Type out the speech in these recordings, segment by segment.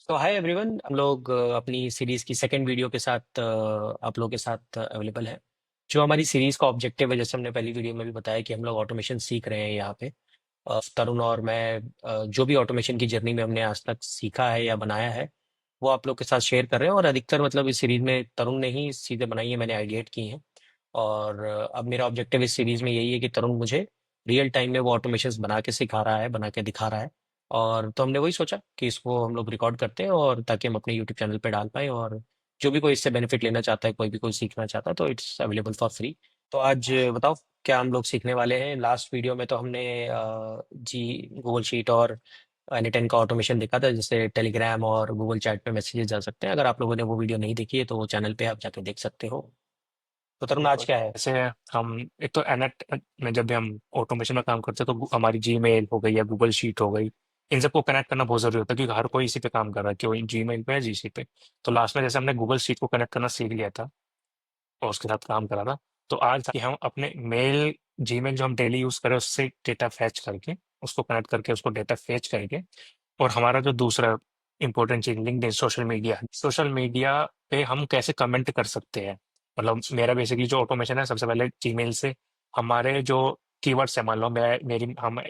तो hi everyone, हम लोग अपनी सीरीज की सेकंड वीडियो के साथ आप लोगों के साथ अवेलेबल है। जो हमारी सीरीज का ऑब्जेक्टिव है, जैसे हमने पहली वीडियो में भी बताया कि हम लोग ऑटोमेशन सीख रहे हैं यहाँ पे। तरुण और मैं जो भी ऑटोमेशन की जर्नी में हमने आज तक सीखा है या बनाया है, वो आप लोग के साथ शेयर कर रहे हैं। और अधिकतर मतलब इस सीरीज में तरुण ने ही चीज़ें बनाई है, मैंने आइडिएट की हैं। और अब मेरा ऑब्जेक्टिव इस सीरीज में यही है कि तरुण मुझे रियल टाइम में वो ऑटोमेशंस बना के सिखा रहा है, बना के दिखा रहा है। और तो हमने वही सोचा कि इसको हम लोग रिकॉर्ड करते हैं, और ताकि हम अपने यूट्यूब चैनल पे डाल पाएँ, और जो भी कोई इससे बेनिफिट लेना चाहता है, कोई भी कोई सीखना चाहता है, तो इट्स अवेलेबल फॉर फ्री। तो आज बताओ क्या हम लोग सीखने वाले हैं। लास्ट वीडियो में तो हमने जी गूगल शीट और एनी10 का ऑटोमेशन देखा था, जिससे टेलीग्राम और गूगल चैट पे मैसेजेस जा सकते हैं। अगर आप लोगों ने वो वीडियो नहीं देखी है तो वो चैनल पे आप जाके देख सकते हो। तो तरुण आज बिल्कुल। क्या है। जैसे हम एक तो एनेट में जब भी हम ऑटोमेशन में काम करते हैं तो हमारी जीमेल हो गई या गूगल शीट हो गई, इन सबको कनेक्ट करना बहुत जरूरी होता है क्योंकि हर कोई इसी पे काम कर रहा है, कि जीमेल पे या जीसी पे। तो लास्ट में जैसे हमने गूगल शीट को कनेक्ट करना सीख लिया था और उसके साथ काम करा था, तो आज कि हम अपने मेल जीमेल जो हम डेली यूज करें उससे डेटा फैच करके, उसको कनेक्ट करके, उसको डेटा फैच करके, और हमारा जो दूसरा इंपॉर्टेंट चीज लिंक्डइन, सोशल मीडिया पे हम कैसे कमेंट कर सकते हैं। मतलब मेरा बेसिकली जो ऑटोमेशन है, सबसे पहले जीमेल से हमारे जो कीवर्ड्स है, मान लो मैं मेरी हम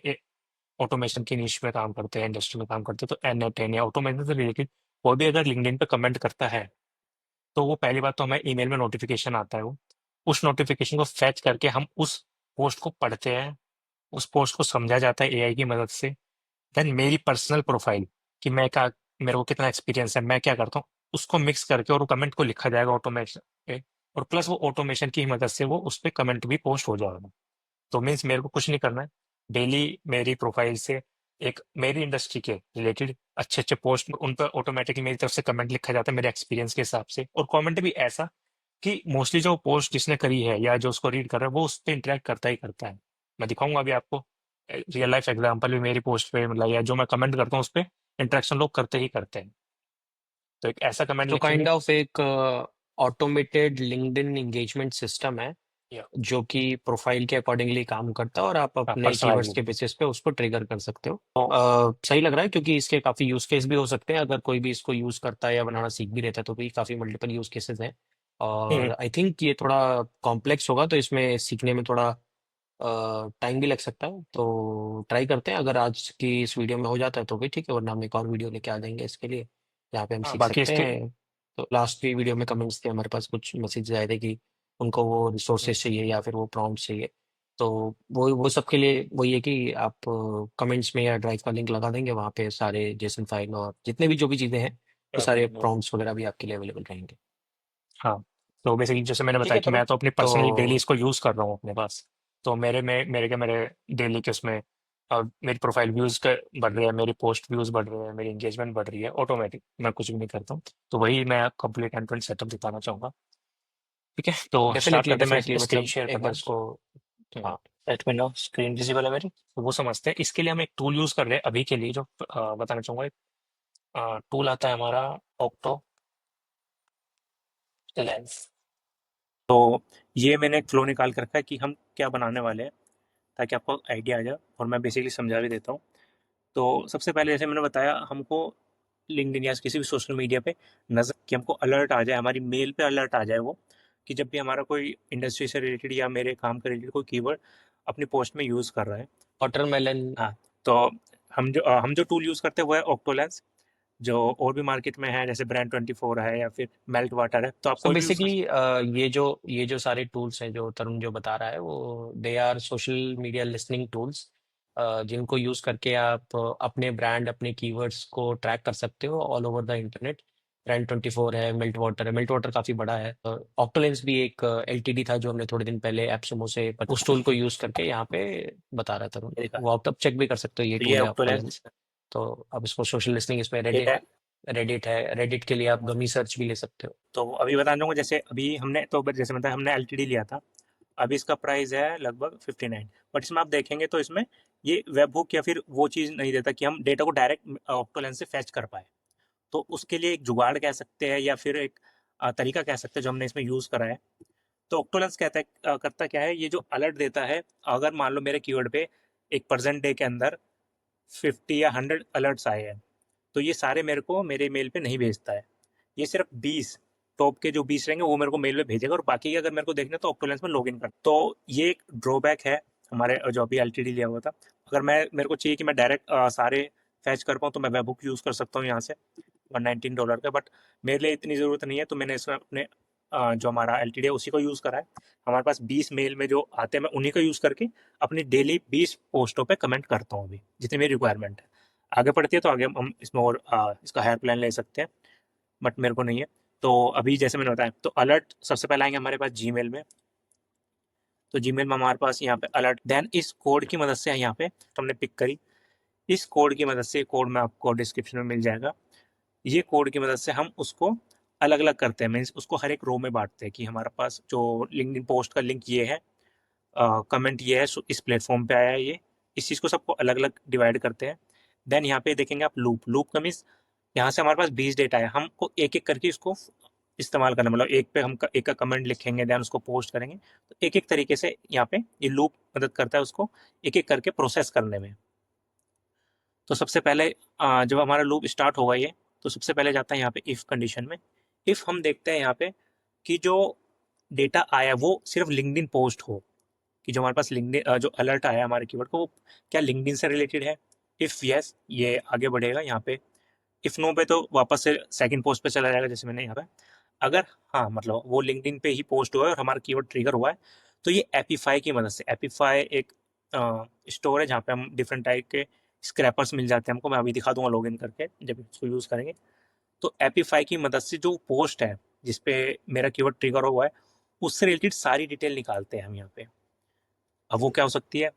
ऑटोमेशन की निश में काम करते हैं, इंडस्ट्री में काम करते हैं, तो N10 या ऑटोमेशन से रिलेटेड कोई भी अगर लिंक्डइन पे कमेंट करता है, तो वो पहली बात तो हमें ईमेल में नोटिफिकेशन आता है। वो उस नोटिफिकेशन को फैच करके हम उस पोस्ट को पढ़ते हैं, उस पोस्ट को समझा जाता है एआई की मदद से। देन मेरी पर्सनल प्रोफाइल, कि मैं क्या, मेरे को कितना एक्सपीरियंस है, मैं क्या करता हूँ, उसको मिक्स करके और वो कमेंट को लिखा जाएगा ऑटोमेशन पे। और प्लस वो ऑटोमेशन की मदद से वो उस पर कमेंट भी पोस्ट हो जाएगा। तो मीन्स मेरे को कुछ नहीं करना है, डेली मेरी प्रोफाइल से एक मेरी इंडस्ट्री के रिलेटेड अच्छे अच्छे पोस्ट उन पर ऑटोमेटिकली मेरी तरफ से कमेंट लिखा जाता है मेरे एक्सपीरियंस के हिसाब से, और कमेंट भी ऐसा कि मोस्टली जो पोस्ट जिसने करी है या जो उसको रीड कर रहा है वो उस पर इंटरेक्ट करता ही करता है। मैं दिखाऊंगा अभी आपको रियल लाइफ एग्जांपल भी मेरी पोस्ट पे, मतलब या जो मैं कमेंट करता हूँ उस पर इंटरेक्शन लोग करते ही करते हैं। तो एक ऐसा कमेंट तो लिखेंगे। काइंड ऑफ एक ऑटोमेटेड लिंक्डइन एंगेजमेंट सिस्टम है, या जो कि प्रोफाइल के अकॉर्डिंगली काम करता है, और आप अपने कीवर्ड्स पर्सनलाइज। के बेसिस पे उसको ट्रिगर कर सकते हो। तो सही लग रहा है, क्योंकि इसके काफी यूज केस भी हो सकते हैं। अगर कोई भी इसको यूज करता है या बनाना सीख भी रहता है, तो भी काफी मल्टीपल यूज केसेस हैं। और हम्म, आई थिंक ये थोड़ा कॉम्प्लेक्स होगा, तो इसमें सीखने में थोड़ा टाइम भी लग सकता है। तो ट्राई करते हैं, अगर आज की इस वीडियो में हो जाता है तो भी ठीक है, वरना हम एक और वीडियो लेके आ जाएंगे इसके लिए, जहाँ पे हम हाँ सीख बाकी सकते इसके। हैं। तो लास्ट की वीडियो में कमेंट्स थे हमारे पास, कुछ मैसेज आए थे कि उनको वो हम्म, रिसोर्सेज चाहिए या फिर वो प्रॉम्प्ट चाहिए। तो वो सब के लिए वही है कि आप कमेंट्स में या ड्राइव का लिंक लगा देंगे, वहाँ पे सारे जेसन फाइल और जितने भी जो भी चीज़ें हैं, वो सारे प्रॉम्प्ट्स वगैरह भी आपके लिए अवेलेबल रहेंगे। हाँ। तो बेसिकली जैसे मैंने ठीक बताया है कि तरुण। मैं तो अपनी तो पर्सनली डेली इसको यूज़ कर रहा हूँ अपने पास। तो मेरे डेली के उसमें मेरी प्रोफाइल व्यूज़ बढ़ रही है, मेरी पोस्ट व्यूज़ बढ़ रहे हैं, मेरी एंगेजमेंट बढ़ रही है ऑटोमेटिक, मैं कुछ भी नहीं करता हूँ। तो वही मैं complete end to end setup दिखाना चाहूँगा। ठीक है, तो स्टार्ट डेफिनेटली करते हैं। डेफिनेटली मैं स्क्रीन मतलब शेयर एक करना बार है। इसको। हाँ। Let me know screen visible है मेरी, तो वो समझते हैं। इसके लिए हम एक टूल यूज़ कर रहे हैं अभी के लिए, जो बताना चाहूँगा। एक टूल आता है हमारा, ऑक्टो लेंस। तो ये मैंने एक फ्लो निकाल कर रखा है कि हम क्या बनाने वाले हैं, ताकि आपको आइडिया आ जाए, और मैं बेसिकली समझा भी देता हूँ। तो सबसे पहले जैसे मैंने बताया, हमको लिंक्डइन या किसी भी सोशल मीडिया पे नजर, कि हमको अलर्ट आ जाए, हमारी मेल पे अलर्ट आ जाए वो, कि जब भी हमारा कोई इंडस्ट्री से रिलेटेड या मेरे काम के रिलेटेड कोई कीवर्ड अपनी पोस्ट में यूज़ कर रहा है। वाटरमेलन। हाँ। तो हम जो टूल यूज़ करते हैं वो है ऑक्टोलेंस, जो और भी मार्केट में है, जैसे ब्रांड 24 है या फिर मेल्ट वाटर है, तो आप सो कोई भी यूज़ कर बेसिकली सकते ये जो सारे टूल्स हैं जो तरुण जो बता रहा है, वो they are social media listening tools, जिनको यूज करके आप अपने ब्रांड, अपने कीवर्ड्स को ट्रैक कर सकते हो all over the internet. Brand 24 है, मेल्ट वाटर है, मेल्ट वाटर काफी बड़ा है। ऑक्टोलेंस भी एक एलटीडी था जो हमने थोड़े दिन पहले एप्समो से उस टूल को यूज करके यहाँ पे बता रहा था तरुण। हैं। वो आप तब चेक भी कर सकते हो, ये तो ये टूल है ऑक्टोलेंस ऑक्टोलेंस। तो अब इसको सोशल लिसनिंग, इसमें ये है। रेडिट है, रेडिट के लिए आप गमी सर्च भी ले सकते हो। तो अभी बताना चाहूँगा, जैसे अभी हमने तो जैसे मतलब हमने एलटीडी लिया था, अभी इसका प्राइस है लगभग 59। बट इसमें आप देखेंगे तो इसमें ये वेब हुक या फिर वो चीज़ नहीं देता कि हम डेटा को डायरेक्ट ऑक्टोलेंस से फैच कर पाए। तो उसके लिए एक जुगाड़ कह सकते हैं या फिर एक तरीका कह सकते हैं जो हमने इसमें यूज़ करा है। तो ऑक्टोलेंस कहता है, करता क्या है, ये जो अलर्ट देता है, अगर मान लो मेरे कीवर्ड पे एक परसेंट डे के अंदर 50 या 100 अलर्ट्स आए हैं, तो ये सारे मेरे को मेरे मेल पे नहीं भेजता है। ये सिर्फ 20 टॉप के जो 20 रहेंगे वो मेरे को मेल में भेजेगा, और बाकी के अगर मेरे को देखना है तो ऑक्टोलेंस में लॉगिन कर। तो ये एक ड्रॉबैक है हमारे जो अभी एलटीडी लिया हुआ था। अगर मैं मेरे को चाहिए कि मैं डायरेक्ट सारे फैच कर पाऊँ तो मैं वेबबुक यूज़ कर सकता हूँ यहाँ से $119 का, बट मेरे लिए इतनी ज़रूरत नहीं है, तो मैंने इसमें अपने जो हमारा एलटीडी है उसी को यूज़ करा है। हमारे पास 20 मेल में जो आते हैं मैं उन्हीं का यूज़ करके अपनी डेली 20 पोस्टों पे कमेंट करता हूँ अभी, जितनी मेरी रिक्वायरमेंट है। आगे बढ़ती है तो आगे हम इसमें और इसका हायर प्लान ले सकते हैं, बट मेरे को नहीं है। तो अभी जैसे मैंने बताया, तो अलर्ट सबसे पहले आएंगे हमारे पास जीमेल में। तो जीमेल में हमारे पास यहाँ पे अलर्ट, देन इस कोड की मदद से यहाँ पे तो हमने पिक करी, इस कोड की मदद से, कोड में आपको डिस्क्रिप्शन में मिल जाएगा। ये कोड की मदद से हम उसको अलग अलग करते हैं, मीन्स उसको हर एक रो में बांटते हैं कि हमारे पास जो लिंक्डइन पोस्ट का लिंक ये है, कमेंट ये है, इस प्लेटफॉर्म पे आया है ये, इस चीज़ को सबको अलग अलग डिवाइड करते हैं। देन यहाँ पे देखेंगे आप लूप, लूप का मीन्स यहाँ से हमारे पास 20 डेटा है, हमको एक एक करके इसको इस्तेमाल करना, मतलब एक पे हम एक का कमेंट लिखेंगे, देन उसको पोस्ट करेंगे। तो एक एक तरीके से यहाँ पे ये लूप मदद करता है उसको एक एक करके प्रोसेस करने में। तो सबसे पहले जब हमारा लूप स्टार्ट होगा ये, तो सबसे पहले जाता है यहाँ पे इफ़ कंडीशन में। इफ़ हम देखते हैं यहाँ पे कि जो डेटा आया वो सिर्फ लिंक्डइन पोस्ट हो, कि जो हमारे पास लिंक्डइन जो अलर्ट आया हमारे कीवर्ड को वो क्या लिंक्डइन से रिलेटेड है। इफ़ यस ये आगे बढ़ेगा यहाँ पे, इफ़ नो पे तो वापस से सेकंड पोस्ट पे चला जाएगा जैसे मैंने यहाँ पे। अगर हाँ मतलब वो लिंक्डइन पे ही पोस्ट हुआ है और हमारा कीवर्ड ट्रिगर हुआ है, तो ये एपीफाई की मदद से, एपीफाई एक स्टोर है जहाँ पे हम डिफरेंट टाइप के स्क्रैपर्स मिल जाते हैं हमको, मैं अभी दिखा दूंगा लॉगिन करके जब इसको यूज़ करेंगे। तो एपीफाई की मदद से जो पोस्ट है जिसपे मेरा कीवर्ड ट्रिगर हुआ है उससे रिलेटेड सारी डिटेल निकालते हैं हम यहाँ पे। अब वो क्या हो सकती है,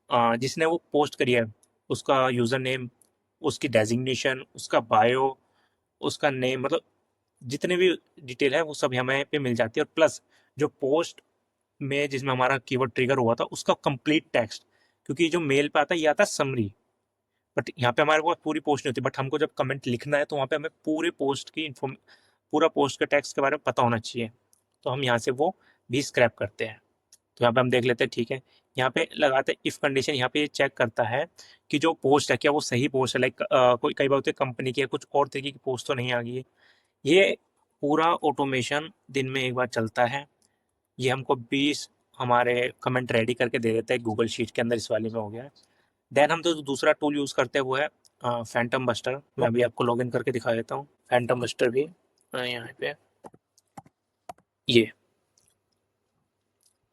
जिसने वो पोस्ट करी है उसका यूज़र नेम, उसकी डेजिग्नेशन, उसका बायो, उसका नेम, मतलब जितने भी डिटेल है वो सब हमें पे मिल जाती है। और प्लस जो पोस्ट में जिसमें हमारा कीवर्ड ट्रिगर हुआ था उसका कंप्लीट टेक्स्ट, क्योंकि जो मेल पे आता है ये आता है समरी, बट यहाँ पे हमारे पास पूरी पोस्ट नहीं होती, बट हमको जब कमेंट लिखना है तो वहाँ पे हमें पूरे पोस्ट की इन्फॉर्म, पूरा पोस्ट के टेक्स्ट के बारे में पता होना चाहिए। तो हम यहाँ से वो भी स्क्रैप करते हैं। तो यहाँ पे हम देख लेते हैं, ठीक है, यहाँ पे लगाते हैं इफ़ कंडीशन, यहाँ पे ये चेक करता है कि जो पोस्ट है क्या वो सही पोस्ट है, लाइक कोई कई बार होती है कंपनी की या कुछ और तरीके की पोस्ट तो नहीं आ गई है। ये पूरा ऑटोमेशन दिन में एक बार चलता है। ये हमको 20 हमारे कमेंट रेडी करके दे देता है गूगल शीट के अंदर, इस वाले में हो गया है। देन हम तो दूसरा टूल यूज़ करते हैं वो है फैंटम बस्टर। मैं अभी आपको लॉगिन करके दिखा देता हूँ फैंटम बस्टर भी, यहाँ पे ये,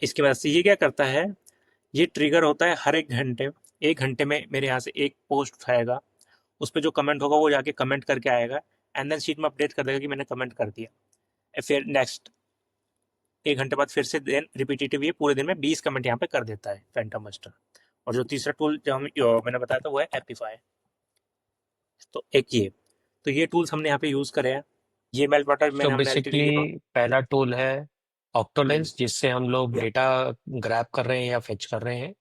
इसकी वजह से ये क्या करता है, ये ट्रिगर होता है हर 1 घंटे, 1 घंटे में मेरे यहाँ से एक पोस्ट आएगा, उस पर जो कमेंट होगा वो जाके कमेंट करके आएगा, एंड देन शीट में अपडेट कर देगा कि मैंने कमेंट कर दिया। फिर नेक्स्ट 1 घंटे बाद फिर से देन रिपीटेटिव ये पूरे दिन में 20 कमेंट यहाँ पे कर देता है फैंटम बस्टर। और जो तीसरा टूल जो हम मैंने बताया था वो है एपीफाई। तो एक ये, तो ये टूल्स हमने यहाँ पे यूज़ करे हैं। ये मेल बटर तो मैंने हमने एलटीडी बेसिकली लिया। पहला टूल है हम्म, ऑक्टोलेंस, जिससे हम लोग डेटा ग्रैब कर रहे हैं या फेच कर रहे हैं,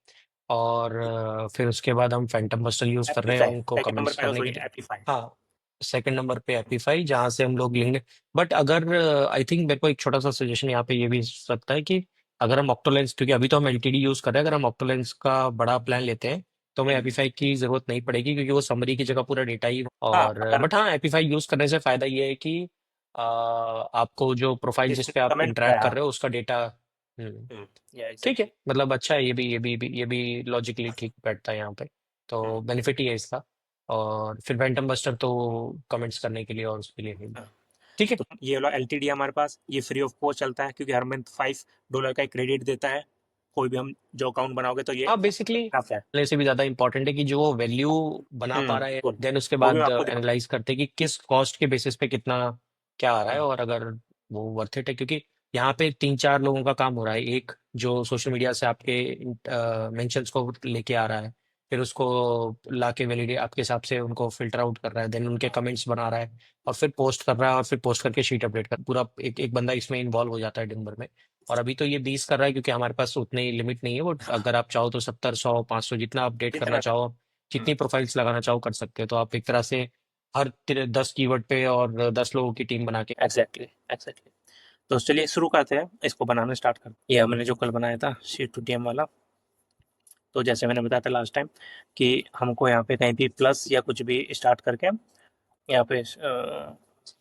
और फिर उसके बाद हम फैंटम बस्टर यूज़ कर रहे हैं एपीफाई उनको सेकंड नंबर कमेंट्स पे आएगा, करने के सॉरी लिए। एपीफाई। हाँ, सेकंड नंबर पे एपीफाई, जहाँ से हम लोग लिंक्ड। बट अगर आई थिंक मेरे को एक छोटा सा सजेशन यहाँ पे ये भी सकता है कि अगर हम ऑक्टोलेंस, क्योंकि अभी तो हम एलटीडी यूज़ कर रहे हैं, अगर हम ऑक्टोलेंस का बड़ा प्लान लेते हैं तो हमें हम्म, एपीफाई की ज़रूरत नहीं पड़ेगी, क्योंकि वो समरी की जगह पूरा डेटा ही। हाँ और अगर बट हाँ, एपीफाई यूज़ करने से फ़ायदा ये है कि आपको जो प्रोफाइल जिस जिसने पे आप कमेंट इंटरेक्ट कर कराया, रहे हो उसका डेटा। हम्म, या ठीक है, एग्जैक्टली। मतलब अच्छा है, ये भी लॉजिकली ठीक बैठता है यहाँ पे। तो बेनिफिट ही है इसका। और फिर फैंटम बस्टर तो कमेंट्स करने के लिए और उसके लिए है। ठीक है। तो ये वाला एलटीडी हमारे पास ये फ्री ऑफ कॉस्ट चलता है, क्योंकि हर मंथ $5 का एक क्रेडिट देता है। कोई भी हम जो अकाउंट बनाओगे तो ये हाँ, बेसिकली टफ है। पहले से भी ज़्यादा इंपॉर्टेंट है कि जो वैल्यू बना पा रहा है, बिल्कुल, देन उसके वो भी मैं बाद आपको दिखाऊंगा। एनालाइज करते हैं कि किस कॉस्ट के बेसिस पे कितना क्या आ रहा है, हम्म, और अगर वो वर्थ इट है, क्योंकि यहाँ पे 3-4 लोगों का काम हो रहा है। एक जो सोशल मीडिया से आपके मेंशंस को लेके आ रहा है, फिर उसको लाके वैलिडेट आपके हिसाब से उनको फिल्टर आउट कर रहा है, देन उनके कमेंट्स बना रहा है, और फिर पोस्ट कर रहा है, और फिर पोस्ट करके शीट अपडेट कर, पूरा एक एक बंदा इसमें इन्वॉल्व हो जाता है दिन भर में। और अभी तो ये 20 कर रहा है, क्योंकि हमारे पास उतनी लिमिट नहीं है। वो अगर आप चाहो तो 70, 100, 500 जितना अपडेट करना जितना चाहो, हम्म, जितनी प्रोफाइल्स लगाना चाहो कर सकते हो। तो आप एक तरह से हर 10 कीवर्ड पे और 10 लोगों की टीम बना के। Exactly exactly. तो चलिए शुरू करते हैं, इसको बनाना स्टार्ट करते हैं। ये मैंने जो कल बनाया था सी टू टी एम वाला, तो जैसे मैंने बताया था लास्ट टाइम कि हमको यहाँ पे कहीं भी प्लस या कुछ भी स्टार्ट करके यहाँ पे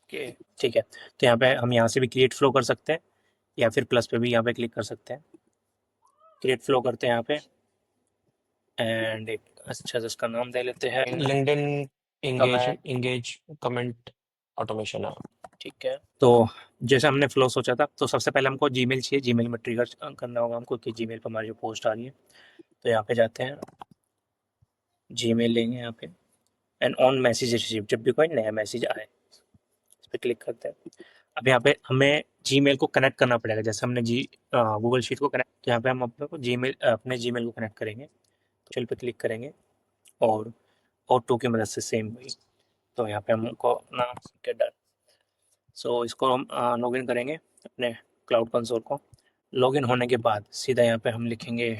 के ठीक है। तो यहाँ पे हम यहाँ से भी क्रिएट फ्लो कर सकते हैं, या फिर प्लस पे भी यहाँ पे क्लिक कर सकते हैं। क्रिएट फ्लो करते हैं यहाँ पे, एंड एक अच्छा से इसका नाम दे लेते हैं LinkedIn engage comment. Engage comment automation. ठीक है, तो जैसे हमने फ्लो सोचा था, तो सबसे पहले हमको जीमेल चाहिए, जीमेल में ट्रिगर करना होगा हमको कि जीमेल पर हमारी जो पोस्ट आ रही है। तो यहाँ पे जाते हैं, जीमेल लेंगे यहाँ पे, एंड ऑन मैसेज रिसीव, जब भी कोई नया मैसेज आए इस पर क्लिक करते हैं। अब यहाँ पे हमें जीमेल को कनेक्ट करना पड़ेगा, जैसे हमने गूगल शीट को कनेक्ट, तो यहाँ पे हम अपने जीमेल को कनेक्ट करेंगे। तो चल पे क्लिक करेंगे, और O2 की मदद से सेम हुई। तो यहाँ पे हमको अपना डन। सो इसको हम लॉगिन करेंगे अपने क्लाउड कंसोल को। लॉगिन होने के बाद सीधा यहाँ पे हम लिखेंगे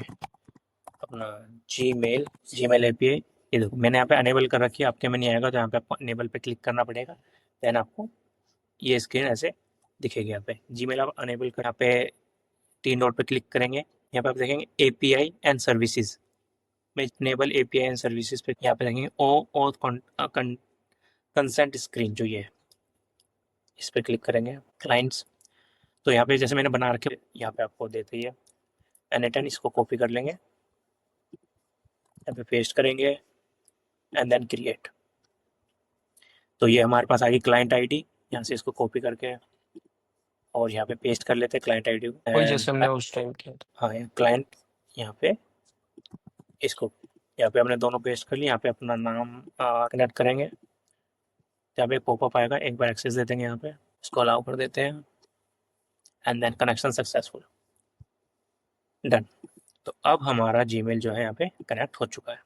अपना जीमेल एपीआई। ये देखो मैंने यहाँ पे अनेबल कर रखी है, आपके में नहीं आएगा, तो यहाँ पे आपको अनेबल पे क्लिक करना पड़ेगा। देन आपको ये स्क्रीन ऐसे दिखेगी। यहाँ पे जीमेल आप अनेबल कर, यहाँ पे 3 डॉट पे क्लिक करेंगे, यहाँ पे आप देखेंगे एपीआई एंड सर्विसेज में, इनेबल एपीआई एंड सर्विसेज पे यहाँ पे देखेंगे ओ कंसेंट स्क्रीन जो ये है, इस पर क्लिक करेंगे क्लाइंट्स। तो यहाँ पे जैसे मैंने बना रखे, यहाँ पे आपको देते ही है N8N, इसको कॉपी कर लेंगे, यहाँ पे पेस्ट करेंगे, एंड देन क्रिएट। तो ये हमारे पास आएगी क्लाइंट आईडी, यहाँ से इसको कॉपी करके और यहाँ पे पेस्ट कर लेते हैं क्लाइंट आईडी को, वही एंड जैसे हमने उस टाइम किया था। हाँ क्लाइंट, यहाँ पे इसको, यहाँ पे हमने दोनों पेस्ट कर लिए। यहाँ पे अपना नाम कनेक्ट करेंगे, यहाँ पे पॉपअप आएगा, एक बार एक्सेस दे देंगे, यहाँ पे इसको अलाउ कर देते हैं, and then connection successful, done. तो अब हमारा जीमेल जो है यहाँ पे कनेक्ट हो चुका है।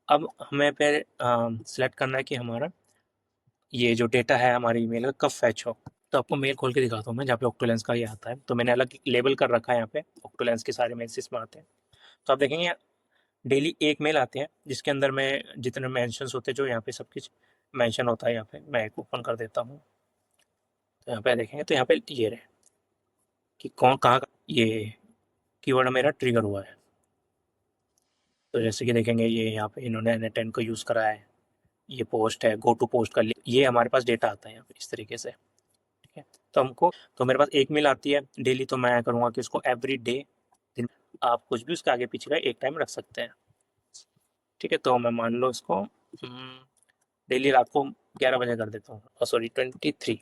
अब हमें पे सिलेक्ट करना है कि हमारा ये जो डेटा है हमारे ईमेल का कब फैच हो। तो आपको मेल खोल के दिखाता हूँ मैं, जहाँ पे ऑक्टोलेंस का ये आता है। तो मैंने अलग लेबल कर रखा है, यहाँ पे ऑक्टोलेंस के सारे मेल्स इसमें आते हैं। तो आप देखेंगे डेली एक मेल आते हैं, जिसके अंदर में जितने मेंशंस होते हैं, जो यहाँ पे सब कुछ मेंशन होता है। यहाँ पे मैं एक ओपन कर देता हूँ, तो यहाँ पे देखेंगे, तो यहाँ पे ये रहे कि कौन कहाँ ये कीवर्ड मेरा ट्रिगर हुआ है। तो जैसे कि देखेंगे ये यहाँ पे इन्होंने N10 को यूज़ करा है, ये पोस्ट है, गो टू पोस्ट का ये हमारे पास डेटा आता है यहाँ पे इस तरीके से। ठीक है, तो हमको, तो मेरे पास एक मेल आती है डेली, तो मैं करूँगा कि उसको एवरी डे, दिन, आप कुछ भी उसके आगे पीछे का एक टाइम रख सकते हैं। ठीक है, तो मैं मान लो इसको डेली रात को 11 बजे कर देता हूँ, सॉरी 23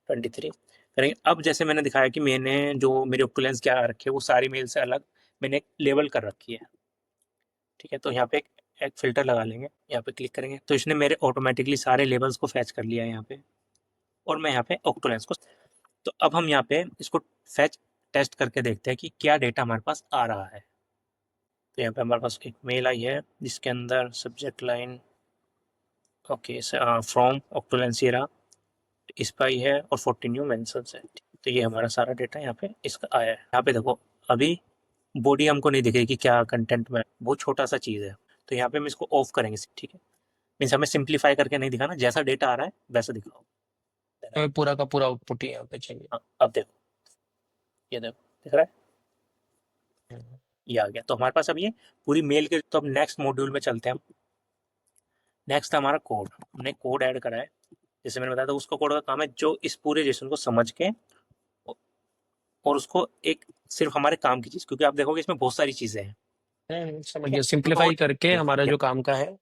करेंगे। अब जैसे मैंने दिखाया कि मैंने जो मेरे ऑक्टोलेंस क्या रखे, वो सारी मेल से अलग मैंने एक लेबल कर रखी है। ठीक है, तो यहाँ पे एक फिल्टर लगा लेंगे, यहाँ पे क्लिक करेंगे, तो इसने मेरे ऑटोमेटिकली सारे लेबल्स को फैच कर लिया है यहाँ पे, और मैं यहाँ पे ऑक्टोलेंस को। तो अब हम यहाँ पे इसको फैच टेस्ट करके देखते हैं कि क्या डेटा हमारे पास आ रहा है। तो यहाँ पे हमारे पास एक मेल आई है, जिसके अंदर सब्जेक्ट लाइन ओके फ्रॉम ऑक्टोलेंसियरा इस पर आई है, और 14 न्यू मेंशंस है। तो ये हमारा सारा डेटा यहाँ पे इसका आया है। यहाँ पे देखो अभी बॉडी हमको नहीं दिखेगी क्या कंटेंट में, बहुत छोटा सा चीज़ है। तो यहाँ पे हम इसको ऑफ करेंगे। ठीक है, मीन्स हमें सिंप्लीफाई करके नहीं दिखाना, जैसा डेटा आ रहा है वैसा दिखाओ। हमें पूरा का पूरा आउटपुट ही यहाँ पे चाहिए। हाँ, अब देखो, ये देखो दिख रहा है, हम्म। ये आ गया। तो हमारे पास अब ये पूरी मेल के, तो अब नेक्स्ट मॉड्यूल में चलते हैं हम। नेक्स्ट हमारा कोड, हमने कोड ऐड करा है, जैसे मैंने बताया था, उसका कोड का काम है जो इस पूरे जेसन को समझ के और उसको एक सिर्फ हमारे काम की चीज़, क्योंकि आप देखोगे इसमें बहुत सारी चीज़ें हैं। समझ ठीक गया, है, सिंप्लीफाई करके हमारा तो जो काम का है।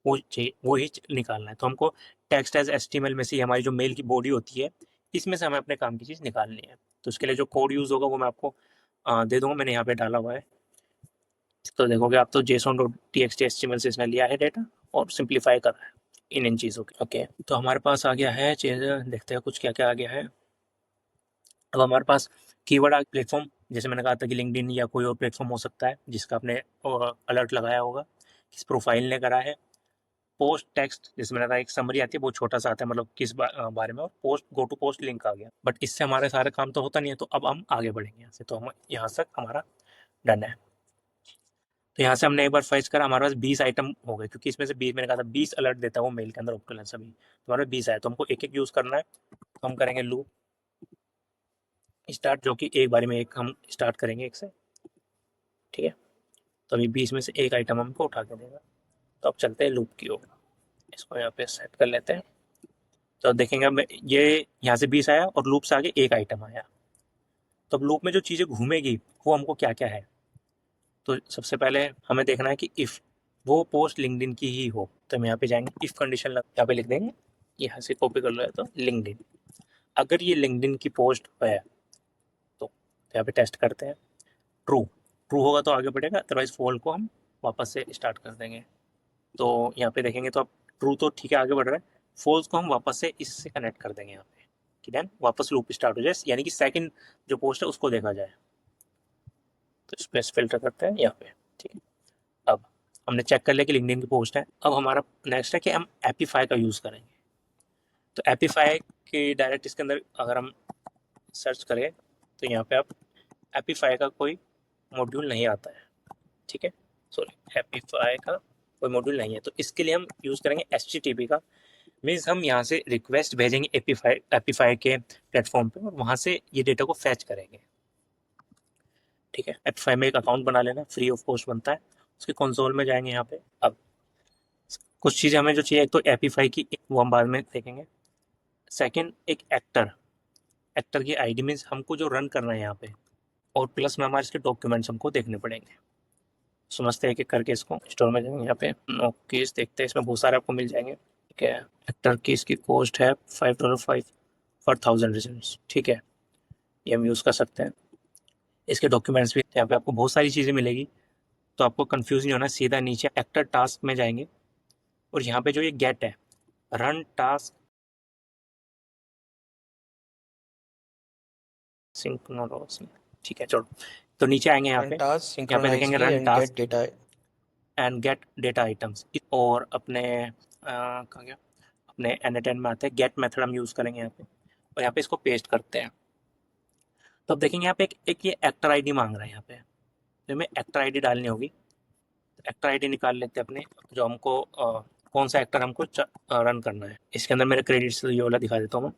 वो चाहिए, वो ही निकालना है। तो हमको टेक्स्ट एज एचटीएमएल में से हमारी जो मेल की बॉडी होती है, इसमें से हमें अपने काम की चीज़ निकालनी है। तो उसके लिए जो कोड यूज़ होगा वो मैं आपको दे दूंगा, मैंने यहाँ पे डाला हुआ है। तो देखोगे आप, तो JSON dot T x T HTML से इसने लिया है डेटा और सिंप्लीफाई कर रहा है इन चीज़ों की। ओके, तो हमारे पास आ गया है चीज़, देखते हैं कुछ क्या क्या आ गया है। अब हमारे पास कीवर्ड प्लेटफॉर्म, जैसे मैंने कहा था कि लिंक्डइन या कोई और प्लेटफॉर्म हो सकता है जिसका आपने अलर्ट लगाया होगा, किस प्रोफाइल ने करा है। पोस्ट टेक्स्ट, जैसे मैंने कहा एक समरी आती है, बहुत छोटा सा आता है, मतलब किस बारे में। और post, go to post link आ गया, बट इससे हमारे सारे काम तो होता नहीं है। तो अब हम आगे बढ़ेंगे यहाँ से, तो हम यहाँ तक हमारा डन है। तो यहाँ से हमने एक बार फर्ज करा, हमारे पास 20 आइटम हो गए, क्योंकि इसमें से 20, मैंने कहा था 20 अलर्ट देता है वो मेल के अंदर ऑक्टोलेंस सभी, तो हमारे 20 आए, तो हमको एक एक यूज़ करना है। तो हम करेंगे लूप स्टार्ट, जो कि एक बारे में एक हम स्टार्ट करेंगे एक से। ठीक है, तो अभी 20 में से एक आइटम हमको उठा के देगा। तो अब चलते हैं लूप की ओर, इसको यहाँ पे सेट कर लेते हैं। तो देखेंगे अब ये यहाँ से 20 आया और लूप से आगे एक आइटम आया। तो अब लूप में जो चीज़ें घूमेगी वो हमको क्या क्या है, तो सबसे पहले हमें देखना है कि इफ़ वो पोस्ट लिंक्डइन की ही हो, तो हम यहाँ पे जाएंगे, इफ़ कंडीशन यहाँ पे लिख देंगे, यहाँ से कॉपी कर लो है तो लिंक्डइन, अगर ये लिंक्डइन की पोस्ट है तो यहाँ पे टेस्ट करते हैं, ट्रू ट्रू होगा तो आगे बढ़ेगा, अदरवाइज फॉल को हम वापस से स्टार्ट कर देंगे। तो यहाँ पे देखेंगे तो अब ट्रू तो ठीक है आगे बढ़ रहा है, फॉल्स को हम वापस से इससे कनेक्ट कर देंगे यहाँ पे कि देन वापस लूप स्टार्ट हो जाए, यानी कि सेकंड जो पोस्ट है उसको देखा जाए। तो इस पर फिल्टर करते हैं यहाँ पे, ठीक है। अब हमने चेक कर लिया कि लिंक्डइन की पोस्ट है। अब हमारा नेक्स्ट है कि हम एपीफाई का यूज़ करेंगे। तो एपीफाई के डायरेक्ट इसके अंदर अगर हम सर्च करें तो यहाँ पे आप एपीफाई का कोई मॉड्यूल नहीं आता है, ठीक है, सॉरी एपीफाई का कोई मॉड्यूल नहीं है। तो इसके लिए हम यूज़ करेंगे HTTP का, मीन्स हम यहाँ से रिक्वेस्ट भेजेंगे एपीफाई के प्लेटफॉर्म पे और वहाँ से ये डेटा को फैच करेंगे, ठीक है। एपीफाई में एक अकाउंट बना लेना, फ्री ऑफ कॉस्ट बनता है। उसके कंसोल में जाएंगे यहाँ पे। अब कुछ चीज़ें हमें जो चाहिए, एक तो एपीफाई की वो हम बाद में देखेंगे। सेकंड एक एक्टर की आईडी, मीन्स हमको जो रन करना है यहाँ पे, और प्लस में हमारे इसके डॉक्यूमेंट्स हमको देखने पड़ेंगे। समझते हैं एक एक करके, इसको स्टोर में जाएंगे, यहाँ पे केस देखते हैं, इसमें बहुत सारे आपको मिल जाएंगे, ठीक है। एक्टर की इसकी कॉस्ट है $5 फॉर 1000 रिजल्ट्स, ठीक है, ये हम यूज़ कर सकते हैं। इसके डॉक्यूमेंट्स भी यहाँ पे आपको बहुत सारी चीज़ें मिलेगी, तो आपको कंफ्यूज नहीं होना, सीधा नीचे एक्टर टास्क में जाएंगे और यहाँ पे जो ये गेट है, रन टास्क सिंक्रोनोसली, ठीक है, चलो। तो नीचे आएंगे यहाँ पे, यहाँ पे देखेंगे run task and gate data items, और अपने कहाँ गया, अपने N10 में आते हैं, गेट मेथड हम यूज़ करेंगे यहाँ पे, और यहाँ पे इसको पेस्ट करते हैं। तो अब देखेंगे यहाँ पे एक ये एक्टर आईडी मांग रहा है यहाँ पे, तो हमें एक्टर आईडी डालनी होगी। एक्टर आईडी निकाल लेते हैं अपने, जो हमको कौन सा एक्टर हमको रन करना है। इसके अंदर मेरे क्रेडिट्स ये वाला दिखा देता हूँ मैं,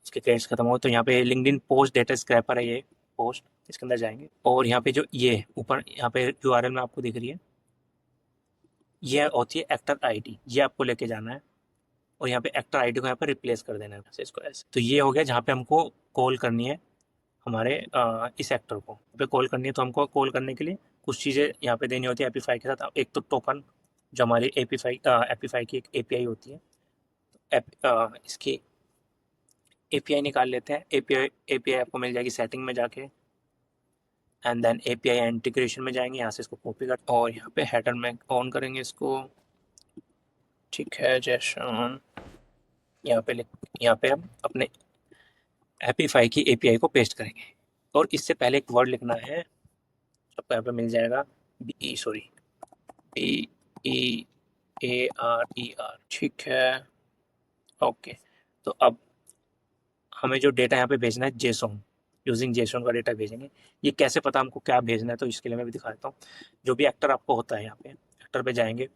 इसके क्रेडिट्स खत्म हो तो यहाँ पे लिंक्डइन पोस्ट डेटा स्क्रैपर है ये पोस्ट, इसके अंदर जाएंगे और यहाँ पे जो ये ऊपर यहाँ पे URL में आपको दिख रही है, ये होती है एक्टर आईडी, ये आपको लेके जाना है और यहाँ पे एक्टर आईडी को यहाँ पे रिप्लेस कर देना है इसको ऐसे। तो ये हो गया जहाँ पे हमको कॉल करनी है हमारे इस एक्टर को पे कॉल करनी है। तो हमको कॉल करने के लिए कुछ चीज़ें यहाँ पे देनी होती है एपीफाई के साथ। एक तो टोकन, जो हमारी एपीफाई की एक एपीआई होती है, इसकी एपीआई निकाल लेते हैं। एपीआई आपको मिल जाएगी सेटिंग में जाके, एंड देन एपीआई इंटीग्रेशन में जाएंगे, यहाँ से इसको कॉपी कर और यहाँ पे हेडर में ऑन करेंगे इसको, ठीक है। जैसन यहाँ पे हम अपने एपीफाई की एपीआई को पेस्ट करेंगे और इससे पहले एक वर्ड लिखना है, आपको यहाँ पे मिल जाएगा BEARER, ठीक है, ओके। तो अब हमें जो डेटा यहाँ पे भेजना है जेसॉन, यूजिंग जेसॉन का डेटा भेजेंगे। ये कैसे पता हमको क्या भेजना है, तो इसके लिए मैं भी दिखा देता हूँ। जो भी एक्टर आपको होता है, यहाँ पे एक्टर पे जाएंगे